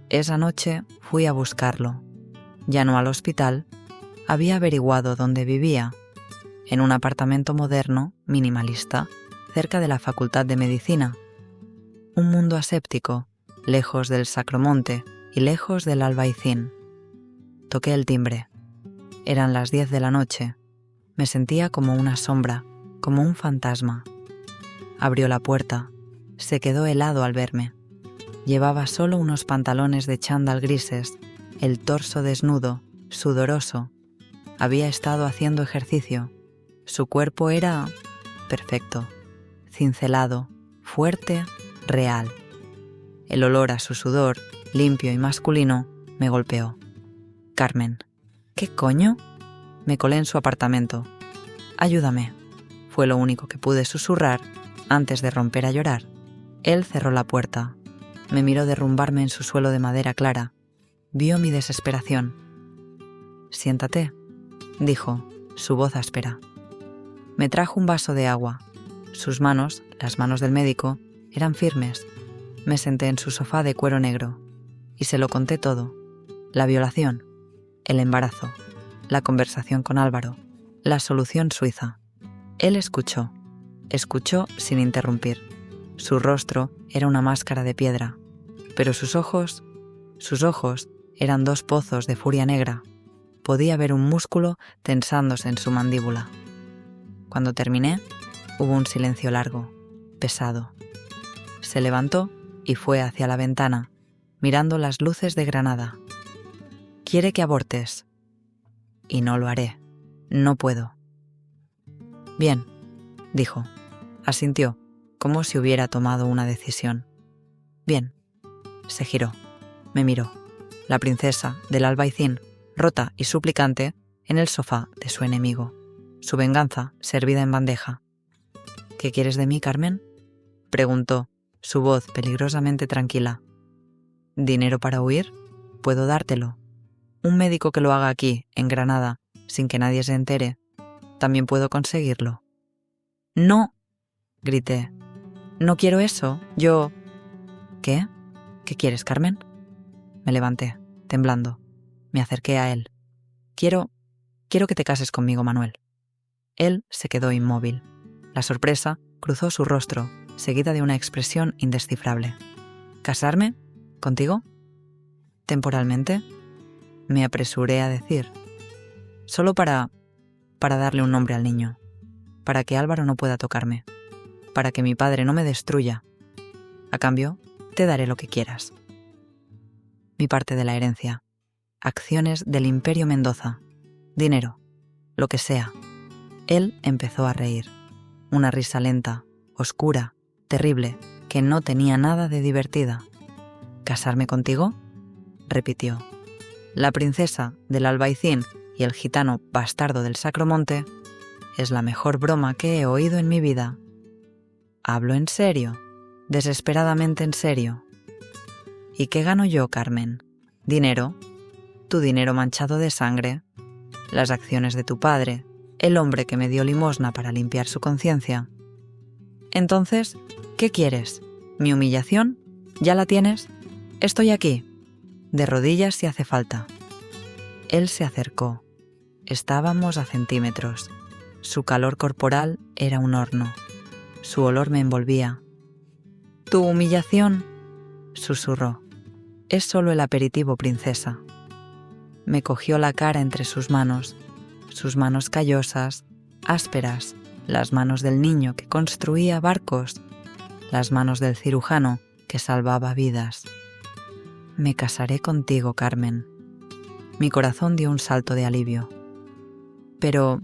Esa noche fui a buscarlo. Ya no al hospital. Había averiguado dónde vivía. En un apartamento moderno, minimalista, cerca de la Facultad de Medicina. Un mundo aséptico, lejos del Sacromonte y lejos del Albaicín. Toqué el timbre. Eran las 10 de la noche. Me sentía como una sombra, como un fantasma. Abrió la puerta. Se quedó helado al verme. Llevaba solo unos pantalones de chándal grises, el torso desnudo, sudoroso. Había estado haciendo ejercicio. Su cuerpo era perfecto, cincelado, fuerte, real. El olor a su sudor, limpio y masculino, me golpeó. Carmen. ¿Qué coño? Me colé en su apartamento. Ayúdame. Fue lo único que pude susurrar antes de romper a llorar. Él cerró la puerta. Me miró derrumbarme en su suelo de madera clara. Vio mi desesperación. Siéntate, dijo, su voz áspera. Me trajo un vaso de agua. Sus manos, las manos del médico, eran firmes. Me senté en su sofá de cuero negro y se lo conté todo. La violación, el embarazo, la conversación con Álvaro, la solución suiza. Él escuchó sin interrumpir. Su rostro era una máscara de piedra, pero sus ojos eran 2 pozos de furia negra. Podía ver un músculo tensándose en su mandíbula. Cuando terminé, hubo un silencio largo, pesado. Se levantó y fue hacia la ventana, mirando las luces de Granada. «Quiere que abortes». «Y no lo haré. No puedo». «Bien», dijo. Asintió, como si hubiera tomado una decisión. «Bien». Se giró. Me miró. La princesa del Albaicín, rota y suplicante, en el sofá de su enemigo. Su venganza servida en bandeja. «¿Qué quieres de mí, Carmen?», preguntó, su voz peligrosamente tranquila. «¿Dinero para huir? Puedo dártelo. Un médico que lo haga aquí, en Granada, sin que nadie se entere. También puedo conseguirlo». «No», grité. «No quiero eso. Yo...» «¿Qué? ¿Qué quieres, Carmen?». Me levanté, temblando. Me acerqué a él. Quiero que te cases conmigo, Manuel». Él se quedó inmóvil. La sorpresa cruzó su rostro, seguida de una expresión indescifrable. ¿Casarme? ¿Contigo? ¿Temporalmente? Me apresuré a decir. Solo para darle un nombre al niño, para que Álvaro no pueda tocarme, para que mi padre no me destruya. A cambio, te daré lo que quieras. Mi parte de la herencia, acciones del Imperio Mendoza, dinero, lo que sea. Él empezó a reír, una risa lenta, oscura, terrible, que no tenía nada de divertida. ¿Casarme contigo?, repitió. La princesa del Albaicín y el gitano bastardo del Sacromonte es la mejor broma que he oído en mi vida. Hablo en serio, desesperadamente en serio. ¿Y qué gano yo, Carmen? ¿Dinero? ¿Tu dinero manchado de sangre? ¿Las acciones de tu padre, el hombre que me dio limosna para limpiar su conciencia? Entonces, ¿qué quieres? ¿Mi humillación? ¿Ya la tienes? Estoy aquí, de rodillas si hace falta. Él se acercó. Estábamos a centímetros. Su calor corporal era un horno. Su olor me envolvía. «¿Tu humillación?», susurró. «Es solo el aperitivo, princesa». Me cogió la cara entre sus manos callosas, ásperas, las manos del niño que construía barcos, las manos del cirujano que salvaba vidas. «Me casaré contigo, Carmen». Mi corazón dio un salto de alivio. Pero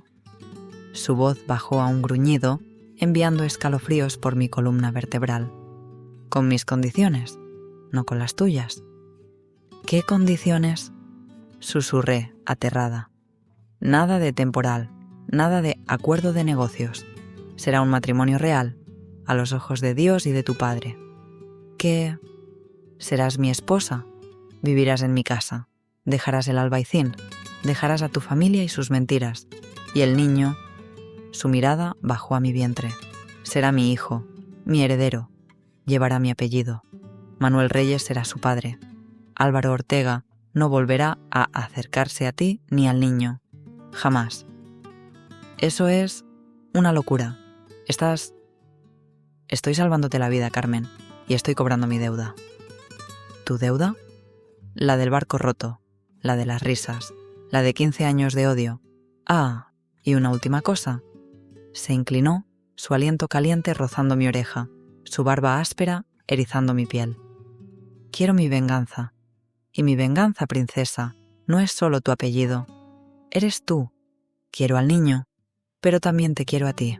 su voz bajó a un gruñido, enviando escalofríos por mi columna vertebral. Con mis condiciones, no con las tuyas. ¿Qué condiciones?, susurré, aterrada. Nada de temporal, nada de acuerdo de negocios. Será un matrimonio real, a los ojos de Dios y de tu padre. ¿Qué? Serás mi esposa, vivirás en mi casa, dejarás el Albaicín, dejarás a tu familia y sus mentiras, y el niño, su mirada bajó a mi vientre. Será mi hijo, mi heredero, llevará mi apellido. Manuel Reyes será su padre. Álvaro Ortega no volverá a acercarse a ti ni al niño. Jamás. Eso es una locura. Estoy salvándote la vida, Carmen, y estoy cobrando mi deuda. ¿Tu deuda? La del barco roto, la de las risas, la de 15 años de odio. Ah, y una última cosa. Se inclinó, su aliento caliente rozando mi oreja, su barba áspera erizando mi piel. Quiero mi venganza. Y mi venganza, princesa, no es solo tu apellido. Eres tú. Quiero al niño, pero también te quiero a ti.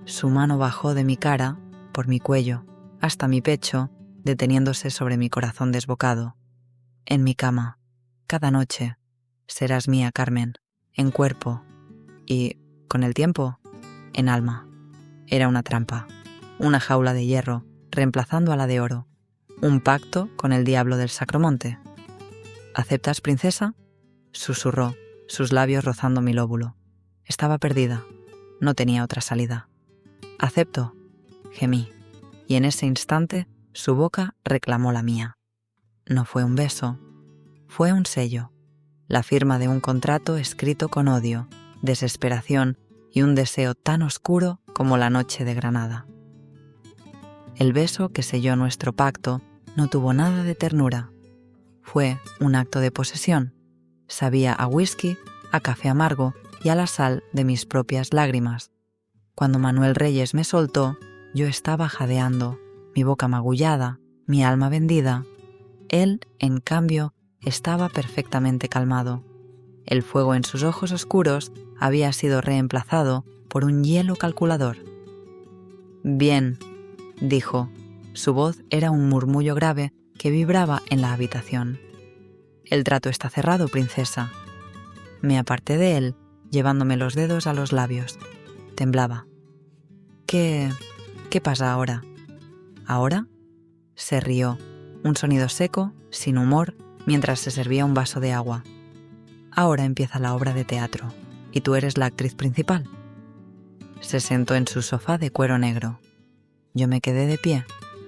Su mano bajó de mi cara, por mi cuello, hasta mi pecho, deteniéndose sobre mi corazón desbocado. En mi cama, cada noche, serás mía, Carmen, en cuerpo y, con el tiempo, en alma. Era una trampa, una jaula de hierro, reemplazando a la de oro, un pacto con el diablo del Sacromonte. ¿Aceptas, princesa?, susurró, sus labios rozando mi lóbulo. Estaba perdida, no tenía otra salida. «Acepto», gemí, y en ese instante su boca reclamó la mía. No fue un beso, fue un sello, la firma de un contrato escrito con odio, desesperación y un deseo tan oscuro como la noche de Granada. El beso que selló nuestro pacto no tuvo nada de ternura. Fue un acto de posesión. Sabía a whisky, a café amargo y a la sal de mis propias lágrimas. Cuando Manuel Reyes me soltó, yo estaba jadeando, mi boca magullada, mi alma vendida. Él, en cambio, estaba perfectamente calmado. El fuego en sus ojos oscuros había sido reemplazado por un hielo calculador. «Bien», dijo. Su voz era un murmullo grave que vibraba en la habitación. «El trato está cerrado, princesa». Me aparté de él, llevándome los dedos a los labios. Temblaba. ¿Qué pasa ahora? ¿Ahora? Se rió, un sonido seco, sin humor, mientras se servía un vaso de agua. Ahora empieza la obra de teatro, y tú eres la actriz principal. Se sentó en su sofá de cuero negro. Yo me quedé de pie,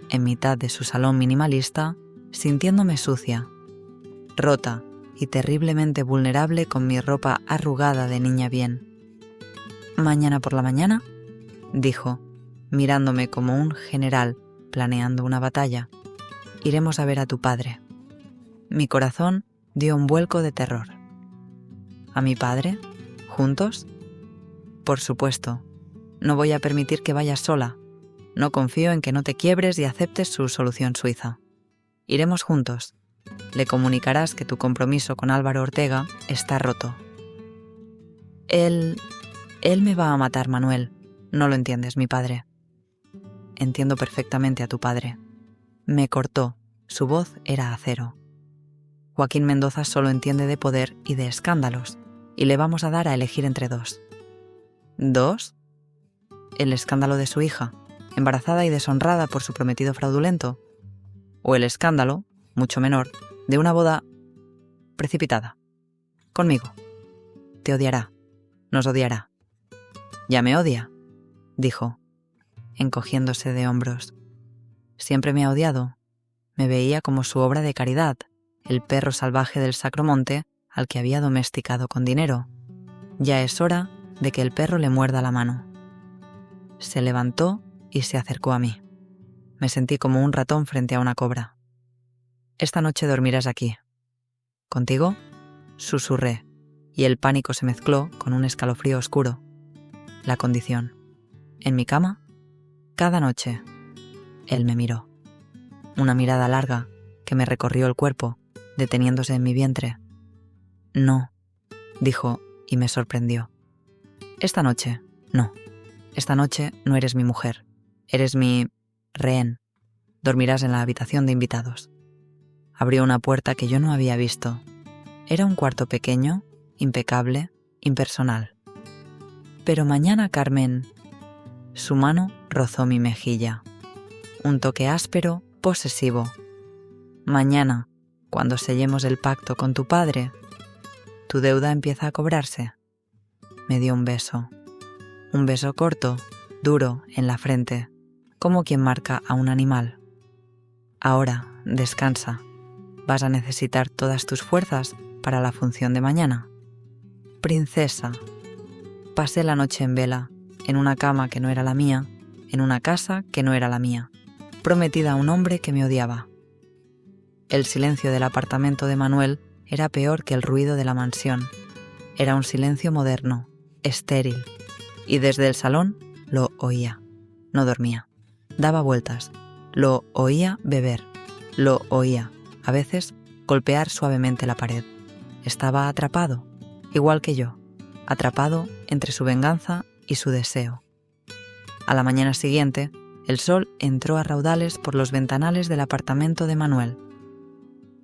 en mitad de su salón minimalista, sintiéndome sucia, rota y terriblemente vulnerable con mi ropa arrugada de niña bien. «Mañana por la mañana», dijo, mirándome como un general planeando una batalla. Iremos a ver a tu padre. Mi corazón dio un vuelco de terror. ¿A mi padre? ¿Juntos? Por supuesto. No voy a permitir que vayas sola. No confío en que no te quiebres y aceptes su solución suiza. Iremos juntos. Le comunicarás que tu compromiso con Álvaro Ortega está roto. Él me va a matar, Manuel. No lo entiendes, mi padre. Entiendo perfectamente a tu padre. Me cortó. Su voz era acero. Joaquín Mendoza solo entiende de poder y de escándalos, y le vamos a dar a elegir entre dos. ¿Dos? El escándalo de su hija, embarazada y deshonrada por su prometido fraudulento, o el escándalo, mucho menor, de una boda precipitada. Conmigo. Te odiará. Nos odiará. Ya me odia, dijo, encogiéndose de hombros. Siempre me ha odiado. Me veía como su obra de caridad, el perro salvaje del Sacro Monte al que había domesticado con dinero. Ya es hora de que el perro le muerda la mano. Se levantó y se acercó a mí. Me sentí como un ratón frente a una cobra. Esta noche dormirás aquí. ¿Contigo? Susurré, y el pánico se mezcló con un escalofrío oscuro. La condición. ¿En mi cama? Cada noche. Él me miró. Una mirada larga que me recorrió el cuerpo, deteniéndose en mi vientre. No, dijo y me sorprendió. Esta noche, no. Esta noche no eres mi mujer. Eres mi rehén. Dormirás en la habitación de invitados. Abrió una puerta que yo no había visto. Era un cuarto pequeño, impecable, impersonal. Pero mañana, Carmen... Su mano rozó mi mejilla. Un toque áspero, posesivo. Mañana, cuando sellemos el pacto con tu padre, tu deuda empieza a cobrarse. Me dio un beso corto, duro, en la frente, como quien marca a un animal. Ahora, descansa. Vas a necesitar todas tus fuerzas para la función de mañana. Princesa. Pasé la noche en vela, en una cama que no era la mía, en una casa que no era la mía, prometida a un hombre que me odiaba. El silencio del apartamento de Manuel era peor que el ruido de la mansión. Era un silencio moderno, estéril, y desde el salón lo oía. No dormía. Daba vueltas. Lo oía beber. Lo oía, a veces, golpear suavemente la pared. Estaba atrapado, igual que yo, atrapado entre su venganza y su deseo. A la mañana siguiente, el sol entró a raudales por los ventanales del apartamento de Manuel.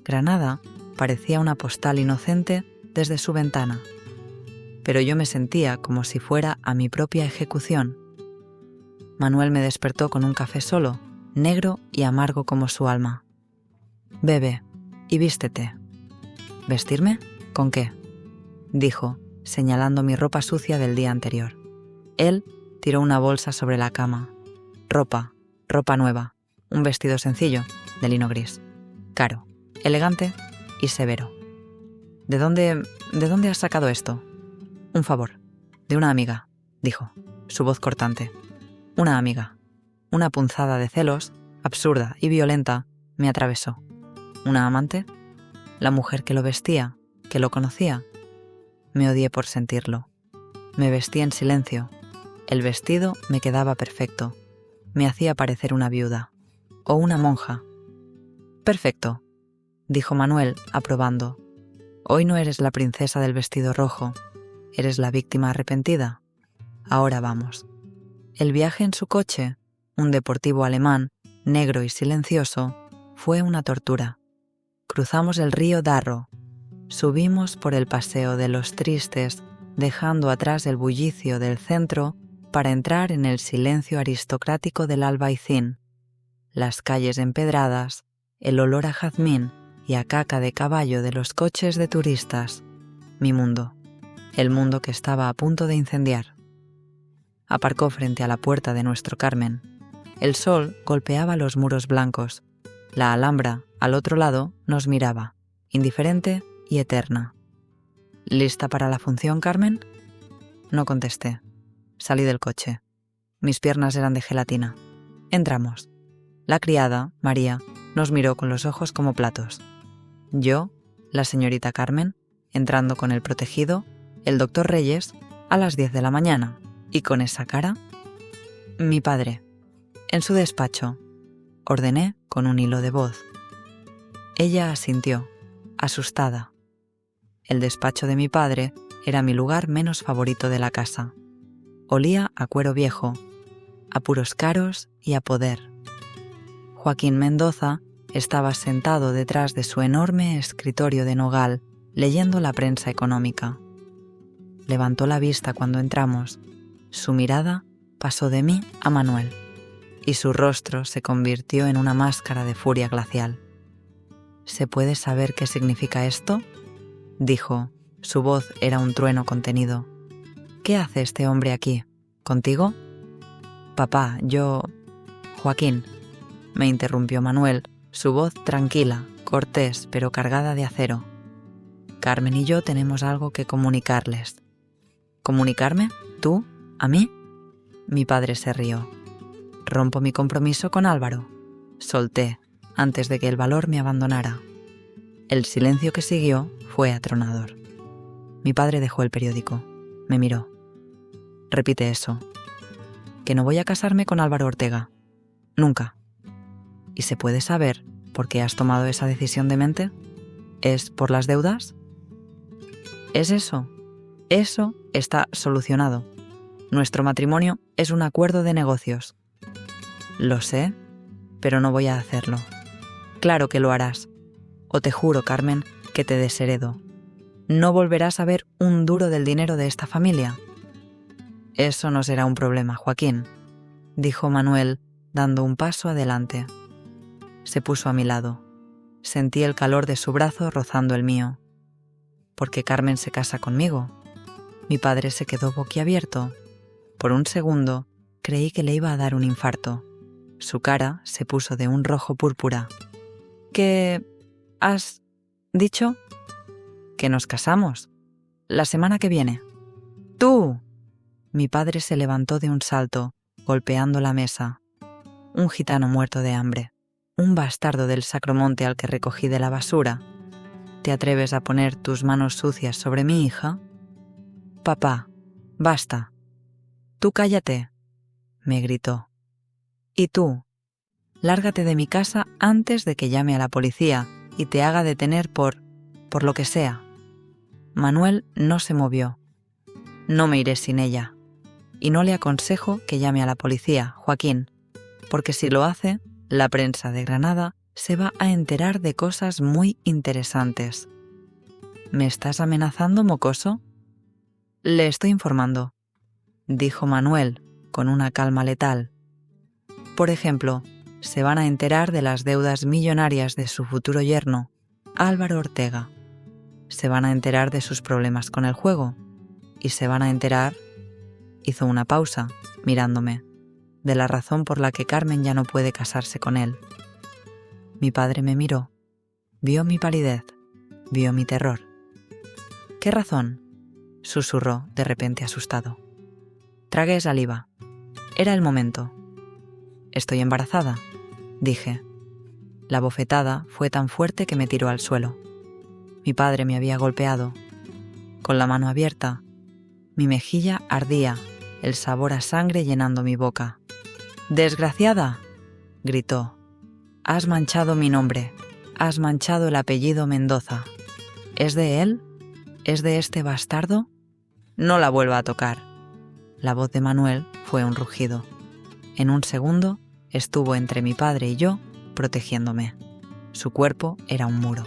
Granada parecía una postal inocente desde su ventana, pero yo me sentía como si fuera a mi propia ejecución. Manuel me despertó con un café solo, negro y amargo como su alma. «Bebe y vístete». «¿Vestirme? ¿Con qué?», dijo, señalando mi ropa sucia del día anterior. Él tiró una bolsa sobre la cama. Ropa nueva, un vestido sencillo, de lino gris, caro, elegante y severo. ¿De dónde has sacado esto?» «Un favor, de una amiga», dijo, su voz cortante. Una amiga. Una punzada de celos, absurda y violenta, me atravesó. ¿Una amante? ¿La mujer que lo vestía, que lo conocía? Me odié por sentirlo. Me vestí en silencio. El vestido me quedaba perfecto. Me hacía parecer una viuda. O una monja. «Perfecto», dijo Manuel, aprobando. «Hoy no eres la princesa del vestido rojo. Eres la víctima arrepentida. Ahora vamos». El viaje en su coche, un deportivo alemán, negro y silencioso, fue una tortura. Cruzamos el río Darro. Subimos por el Paseo de los Tristes, dejando atrás el bullicio del centro para entrar en el silencio aristocrático del Albaicín. Las calles empedradas, el olor a jazmín y a caca de caballo de los coches de turistas. Mi mundo. El mundo que estaba a punto de incendiar. Aparcó frente a la puerta de nuestro Carmen. El sol golpeaba los muros blancos. La Alhambra, al otro lado, nos miraba, indiferente y eterna. «¿Lista para la función, Carmen?». No contesté. Salí del coche. Mis piernas eran de gelatina. Entramos. La criada, María, nos miró con los ojos como platos. Yo, la señorita Carmen, entrando con el protegido, el doctor Reyes, a las 10 de la mañana, y con esa cara. Mi padre, en su despacho, ordené con un hilo de voz. Ella asintió, asustada. El despacho de mi padre era mi lugar menos favorito de la casa. Olía a cuero viejo, a puros caros y a poder. Joaquín Mendoza estaba sentado detrás de su enorme escritorio de nogal, leyendo la prensa económica. Levantó la vista cuando entramos. Su mirada pasó de mí a Manuel, y su rostro se convirtió en una máscara de furia glacial. ¿Se puede saber qué significa esto?, dijo. Su voz era un trueno contenido. ¿Qué hace este hombre aquí? ¿Contigo? Papá, yo... Joaquín, me interrumpió Manuel, su voz tranquila, cortés, pero cargada de acero. Carmen y yo tenemos algo que comunicarles. ¿Comunicarme? ¿Tú? ¿A mí? Mi padre se rió. Rompo mi compromiso con Álvaro. Solté, antes de que el valor me abandonara. El silencio que siguió fue atronador. Mi padre dejó el periódico. Me miró. Repite eso. Que no voy a casarme con Álvaro Ortega. Nunca. ¿Y se puede saber por qué has tomado esa decisión de mente? ¿Es por las deudas? ¿Es eso? Eso está solucionado. Nuestro matrimonio es un acuerdo de negocios. Lo sé, pero no voy a hacerlo. Claro que lo harás. O te juro, Carmen, que te desheredo. No volverás a ver un duro del dinero de esta familia. Eso no será un problema, Joaquín, dijo Manuel, dando un paso adelante. Se puso a mi lado. Sentí el calor de su brazo rozando el mío. ¿Por qué Carmen se casa conmigo? Mi padre se quedó boquiabierto. Por un segundo creí que le iba a dar un infarto. Su cara se puso de un rojo púrpura. ¿Qué has dicho? Que nos casamos. La semana que viene. ¡Tú! Mi padre se levantó de un salto, golpeando la mesa. Un gitano muerto de hambre. Un bastardo del Sacromonte al que recogí de la basura. ¿Te atreves a poner tus manos sucias sobre mi hija? Papá, basta. Tú cállate, me gritó. Y tú, lárgate de mi casa antes de que llame a la policía y te haga detener por lo que sea. Manuel no se movió. No me iré sin ella. Y no le aconsejo que llame a la policía, Joaquín, porque si lo hace, la prensa de Granada se va a enterar de cosas muy interesantes. ¿Me estás amenazando, mocoso? Le estoy informando, dijo Manuel con una calma letal. Por ejemplo, se van a enterar de las deudas millonarias de su futuro yerno, Álvaro Ortega. Se van a enterar de sus problemas con el juego. Y se van a enterar... Hizo una pausa, mirándome, de la razón por la que Carmen ya no puede casarse con él. Mi padre me miró. Vio mi palidez. Vio mi terror. ¿Qué razón?, susurró de repente asustado. Tragué saliva. Era el momento. Estoy embarazada, dije. La bofetada fue tan fuerte que me tiró al suelo. Mi padre me había golpeado. Con la mano abierta, mi mejilla ardía, el sabor a sangre llenando mi boca. ¡Desgraciada!, gritó. Has manchado mi nombre. Has manchado el apellido Mendoza. ¿Es de él? ¿Es de este bastardo? No la vuelva a tocar. La voz de Manuel fue un rugido. En un segundo estuvo entre mi padre y yo, protegiéndome. Su cuerpo era un muro.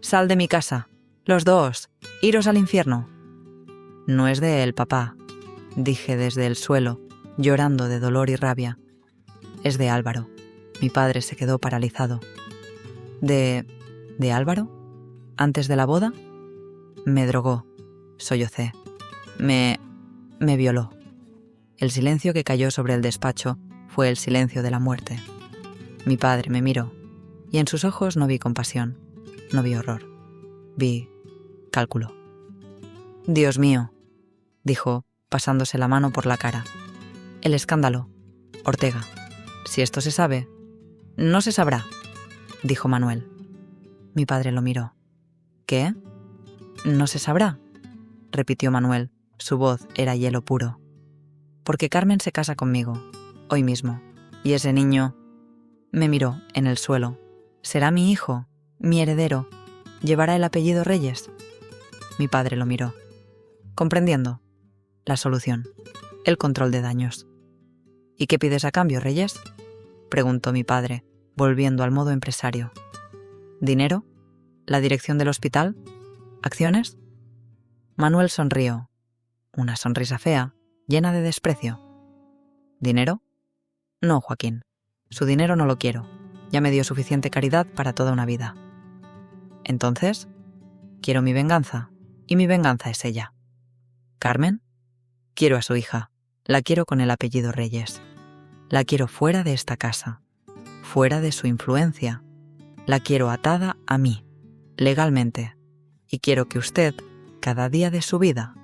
«Sal de mi casa, los dos, iros al infierno». «No es de él, papá», dije desde el suelo, llorando de dolor y rabia. «Es de Álvaro». Mi padre se quedó paralizado. ¿De Álvaro? ¿Antes de la boda? Me drogó, sollocé. Me violó. El silencio que cayó sobre el despacho fue el silencio de la muerte. Mi padre me miró, y en sus ojos no vi compasión, no vi horror, vi cálculo. «Dios mío», dijo, pasándose la mano por la cara. El escándalo. Ortega. Si esto se sabe, no se sabrá, dijo Manuel. Mi padre lo miró. ¿Qué? ¿No se sabrá?, repitió Manuel. Su voz era hielo puro. Porque Carmen se casa conmigo, hoy mismo, y ese niño... Me miró en el suelo. Será mi hijo, mi heredero. ¿Llevará el apellido Reyes? Mi padre lo miró. Comprendiendo. La solución. El control de daños. ¿Y qué pides a cambio, Reyes?, preguntó mi padre, volviendo al modo empresario. ¿Dinero? ¿La dirección del hospital? ¿Acciones? Manuel sonrió. Una sonrisa fea, llena de desprecio. ¿Dinero? No, Joaquín. Su dinero no lo quiero. Ya me dio suficiente caridad para toda una vida. Entonces, quiero mi venganza, y mi venganza es ella. ¿Carmen? Quiero a su hija. La quiero con el apellido Reyes. La quiero fuera de esta casa, fuera de su influencia. La quiero atada a mí, legalmente. Y quiero que usted, cada día de su vida,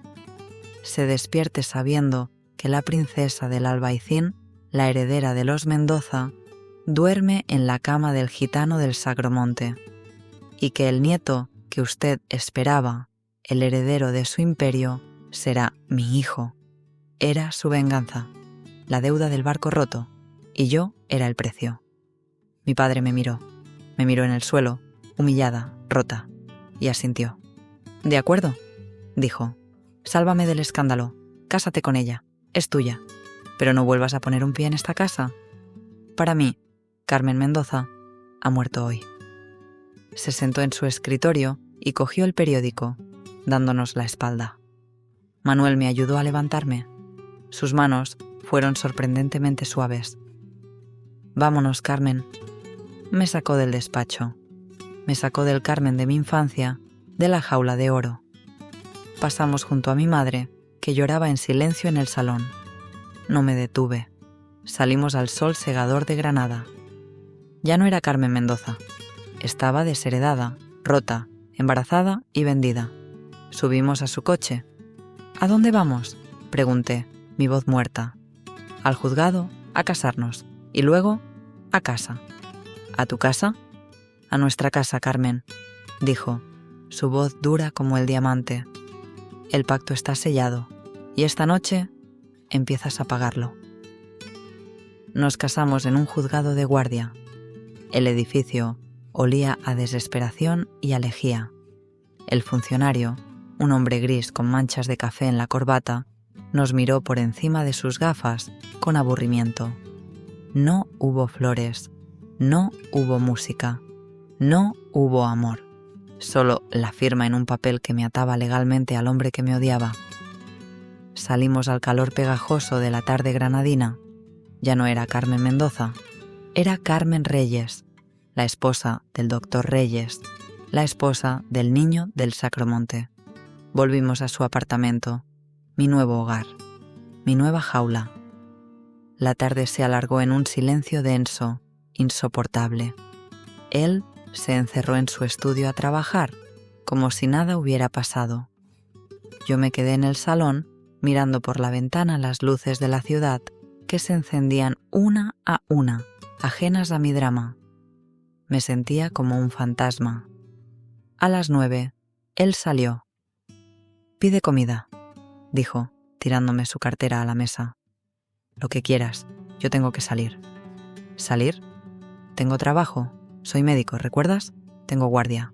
se despierte sabiendo que la princesa del Albaicín, la heredera de los Mendoza, duerme en la cama del gitano del Sacromonte, y que el nieto que usted esperaba, el heredero de su imperio, será mi hijo. Era su venganza, la deuda del barco roto, y yo era el precio. Mi padre me miró en el suelo, humillada, rota, y asintió. «De acuerdo», dijo. «Sálvame del escándalo, cásate con ella, es tuya, pero no vuelvas a poner un pie en esta casa. Para mí, Carmen Mendoza ha muerto hoy». Se sentó en su escritorio y cogió el periódico, dándonos la espalda. Manuel me ayudó a levantarme. Sus manos fueron sorprendentemente suaves. «Vámonos, Carmen». Me sacó del despacho. Me sacó del Carmen de mi infancia, de la jaula de oro. Pasamos junto a mi madre, que lloraba en silencio en el salón. No me detuve. Salimos al sol segador de Granada. Ya no era Carmen Mendoza. Estaba desheredada, rota, embarazada y vendida. Subimos a su coche. «¿A dónde vamos?», pregunté, mi voz muerta. «Al juzgado, a casarnos, y luego a casa». «¿A tu casa?». «A nuestra casa, Carmen», dijo, su voz dura como el diamante. «El pacto está sellado, y esta noche empiezas a pagarlo». Nos casamos en un juzgado de guardia. El edificio olía a desesperación y a lejía. El funcionario, un hombre gris con manchas de café en la corbata, nos miró por encima de sus gafas con aburrimiento. No hubo flores, no hubo música, no hubo amor. Solo la firma en un papel que me ataba legalmente al hombre que me odiaba. Salimos al calor pegajoso de la tarde granadina. Ya no era Carmen Mendoza, era Carmen Reyes, la esposa del doctor Reyes, la esposa del niño del Sacromonte. Volvimos a su apartamento, mi nuevo hogar, mi nueva jaula. La tarde se alargó en un silencio denso, insoportable. Él se encerró en su estudio a trabajar, como si nada hubiera pasado. Yo me quedé en el salón, mirando por la ventana las luces de la ciudad que se encendían una a una, ajenas a mi drama. Me sentía como un fantasma. A las 9, él salió. «Pide comida», dijo, tirándome su cartera a la mesa. «Lo que quieras, yo tengo que salir». «¿Salir? Tengo trabajo. Soy médico, ¿recuerdas? Tengo guardia».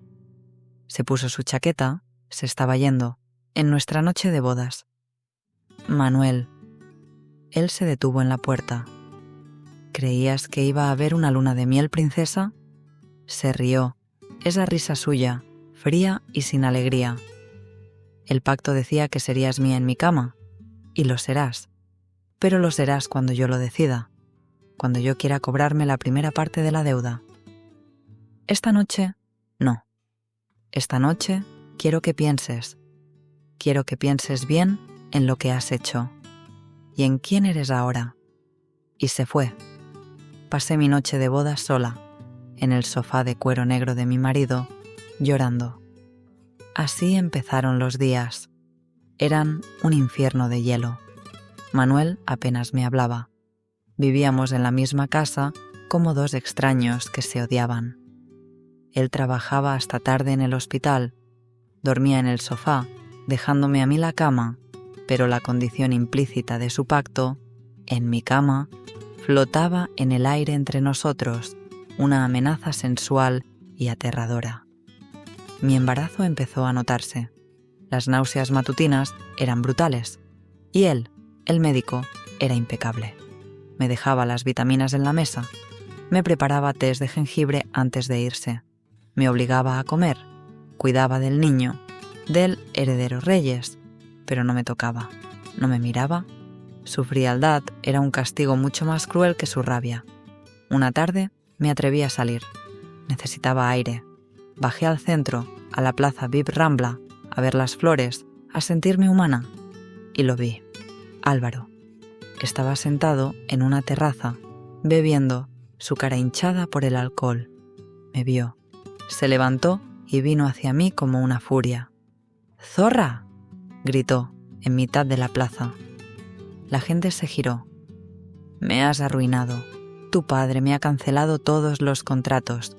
Se puso su chaqueta, se estaba yendo, en nuestra noche de bodas. «Manuel». Él se detuvo en la puerta. «¿Creías que iba a haber una luna de miel, princesa?». Se rió, esa risa suya, fría y sin alegría. «El pacto decía que serías mía en mi cama, y lo serás. Pero lo serás cuando yo lo decida, cuando yo quiera cobrarme la primera parte de la deuda. Esta noche, no. Esta noche quiero que pienses. Quiero que pienses bien en lo que has hecho y en quién eres ahora». Y se fue. Pasé mi noche de boda sola, en el sofá de cuero negro de mi marido, llorando. Así empezaron los días. Eran un infierno de hielo. Manuel apenas me hablaba. Vivíamos en la misma casa como dos extraños que se odiaban. Él trabajaba hasta tarde en el hospital, dormía en el sofá, dejándome a mí la cama, pero la condición implícita de su pacto, en mi cama, flotaba en el aire entre nosotros, una amenaza sensual y aterradora. Mi embarazo empezó a notarse. Las náuseas matutinas eran brutales, y él, el médico, era impecable. Me dejaba las vitaminas en la mesa, me preparaba tés de jengibre antes de irse, me obligaba a comer, cuidaba del niño, del heredero Reyes, pero no me tocaba, no me miraba. Su frialdad era un castigo mucho más cruel que su rabia. Una tarde me atreví a salir. Necesitaba aire. Bajé al centro, a la plaza Viv Rambla, a ver las flores, a sentirme humana. Y lo vi. Álvaro. Estaba sentado en una terraza, bebiendo, su cara hinchada por el alcohol. Me vio. Se levantó y vino hacia mí como una furia. ¡Zorra!, gritó en mitad de la plaza. La gente se giró. Me has arruinado. Tu padre me ha cancelado todos los contratos.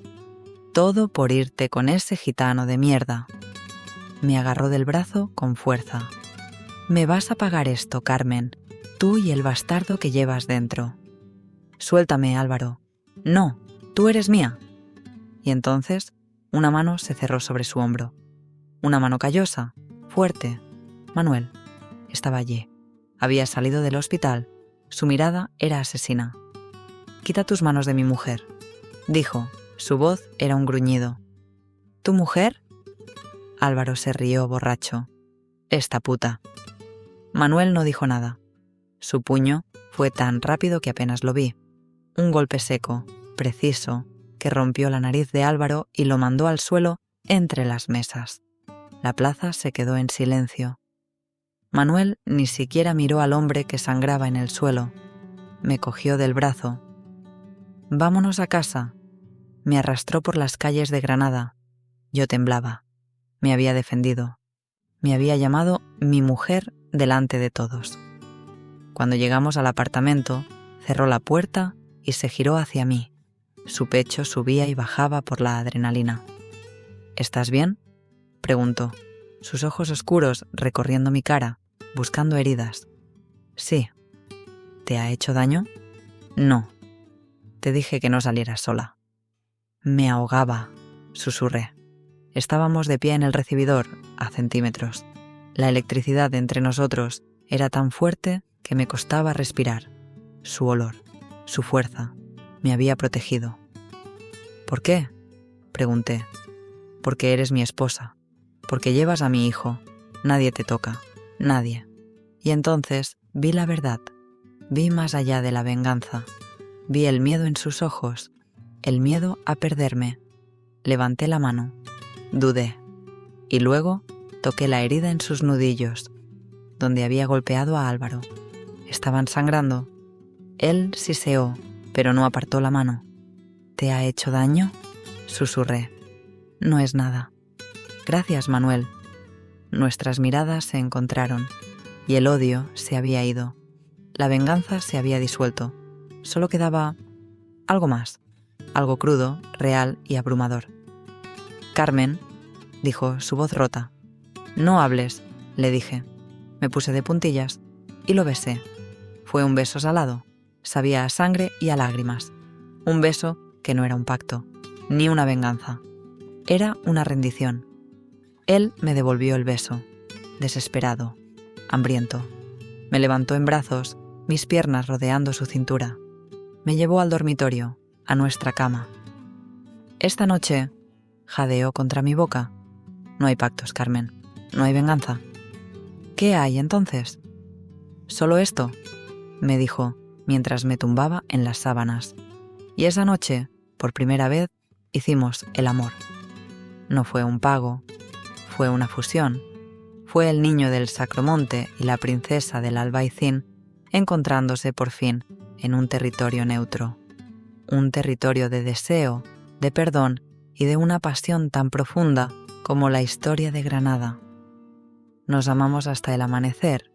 Todo por irte con ese gitano de mierda. Me agarró del brazo con fuerza. Me vas a pagar esto, Carmen, tú y el bastardo que llevas dentro. Suéltame, Álvaro. No, tú eres mía. Y entonces una mano se cerró sobre su hombro. Una mano callosa, fuerte. Manuel estaba allí. Había salido del hospital. Su mirada era asesina. «Quita tus manos de mi mujer», dijo. Su voz era un gruñido. «¿Tu mujer?» Álvaro se rió borracho. «Esta puta». Manuel no dijo nada. Su puño fue tan rápido que apenas lo vi. Un golpe seco, preciso, que rompió la nariz de Álvaro y lo mandó al suelo entre las mesas. La plaza se quedó en silencio. Manuel ni siquiera miró al hombre que sangraba en el suelo. Me cogió del brazo. «Vámonos a casa». Me arrastró por las calles de Granada. Yo temblaba. Me había defendido. Me había llamado mi mujer delante de todos. Cuando llegamos al apartamento, cerró la puerta y se giró hacia mí. Su pecho subía y bajaba por la adrenalina. «¿Estás bien?», preguntó, sus ojos oscuros recorriendo mi cara, buscando heridas. «Sí». «¿Te ha hecho daño?». «No. Te dije que no salieras sola». «Me ahogaba», susurré. Estábamos de pie en el recibidor, a centímetros. La electricidad entre nosotros era tan fuerte que me costaba respirar. Su olor, su fuerza, me había protegido. «¿Por qué?», pregunté. «Porque eres mi esposa. Porque llevas a mi hijo. Nadie te toca. Nadie». Y entonces vi la verdad. Vi más allá de la venganza. Vi el miedo en sus ojos. El miedo a perderme. Levanté la mano. Dudé. Y luego toqué la herida en sus nudillos, donde había golpeado a Álvaro. Estaban sangrando. Él siseó, pero no apartó la mano. «¿Te ha hecho daño?», susurré. «No es nada». «Gracias, Manuel». Nuestras miradas se encontraron, y el odio se había ido. La venganza se había disuelto. Solo quedaba algo más, algo crudo, real y abrumador. «Carmen», dijo, su voz rota. «No hables», le dije. Me puse de puntillas y lo besé. Fue un beso salado, sabía a sangre y a lágrimas. Un beso que no era un pacto, ni una venganza. Era una rendición. Él me devolvió el beso, desesperado, hambriento. Me levantó en brazos, mis piernas rodeando su cintura. Me llevó al dormitorio, a nuestra cama. «Esta noche», jadeó contra mi boca. «No hay pactos, Carmen. No hay venganza». «¿Qué hay entonces?». «Solo esto», me dijo, mientras me tumbaba en las sábanas. Y esa noche, por primera vez, hicimos el amor. No fue un pago, fue una fusión. Fue el niño del Sacromonte y la princesa del Albaicín encontrándose por fin en un territorio neutro. Un territorio de deseo, de perdón y de una pasión tan profunda como la historia de Granada. Nos amamos hasta el amanecer,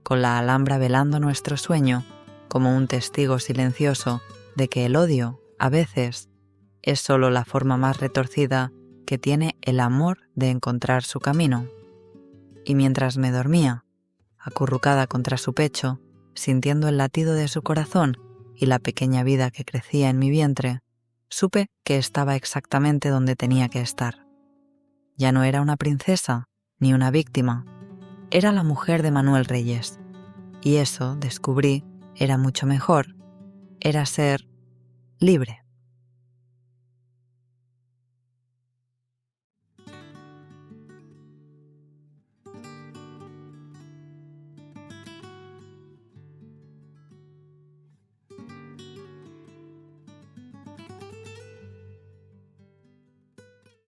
con la Alhambra velando nuestro sueño como un testigo silencioso de que el odio, a veces, es solo la forma más retorcida que tiene el amor de encontrar su camino. Y mientras me dormía, acurrucada contra su pecho, sintiendo el latido de su corazón y la pequeña vida que crecía en mi vientre, supe que estaba exactamente donde tenía que estar. Ya no era una princesa ni una víctima, era la mujer de Manuel Reyes. Y eso, descubrí, era mucho mejor, era ser libre.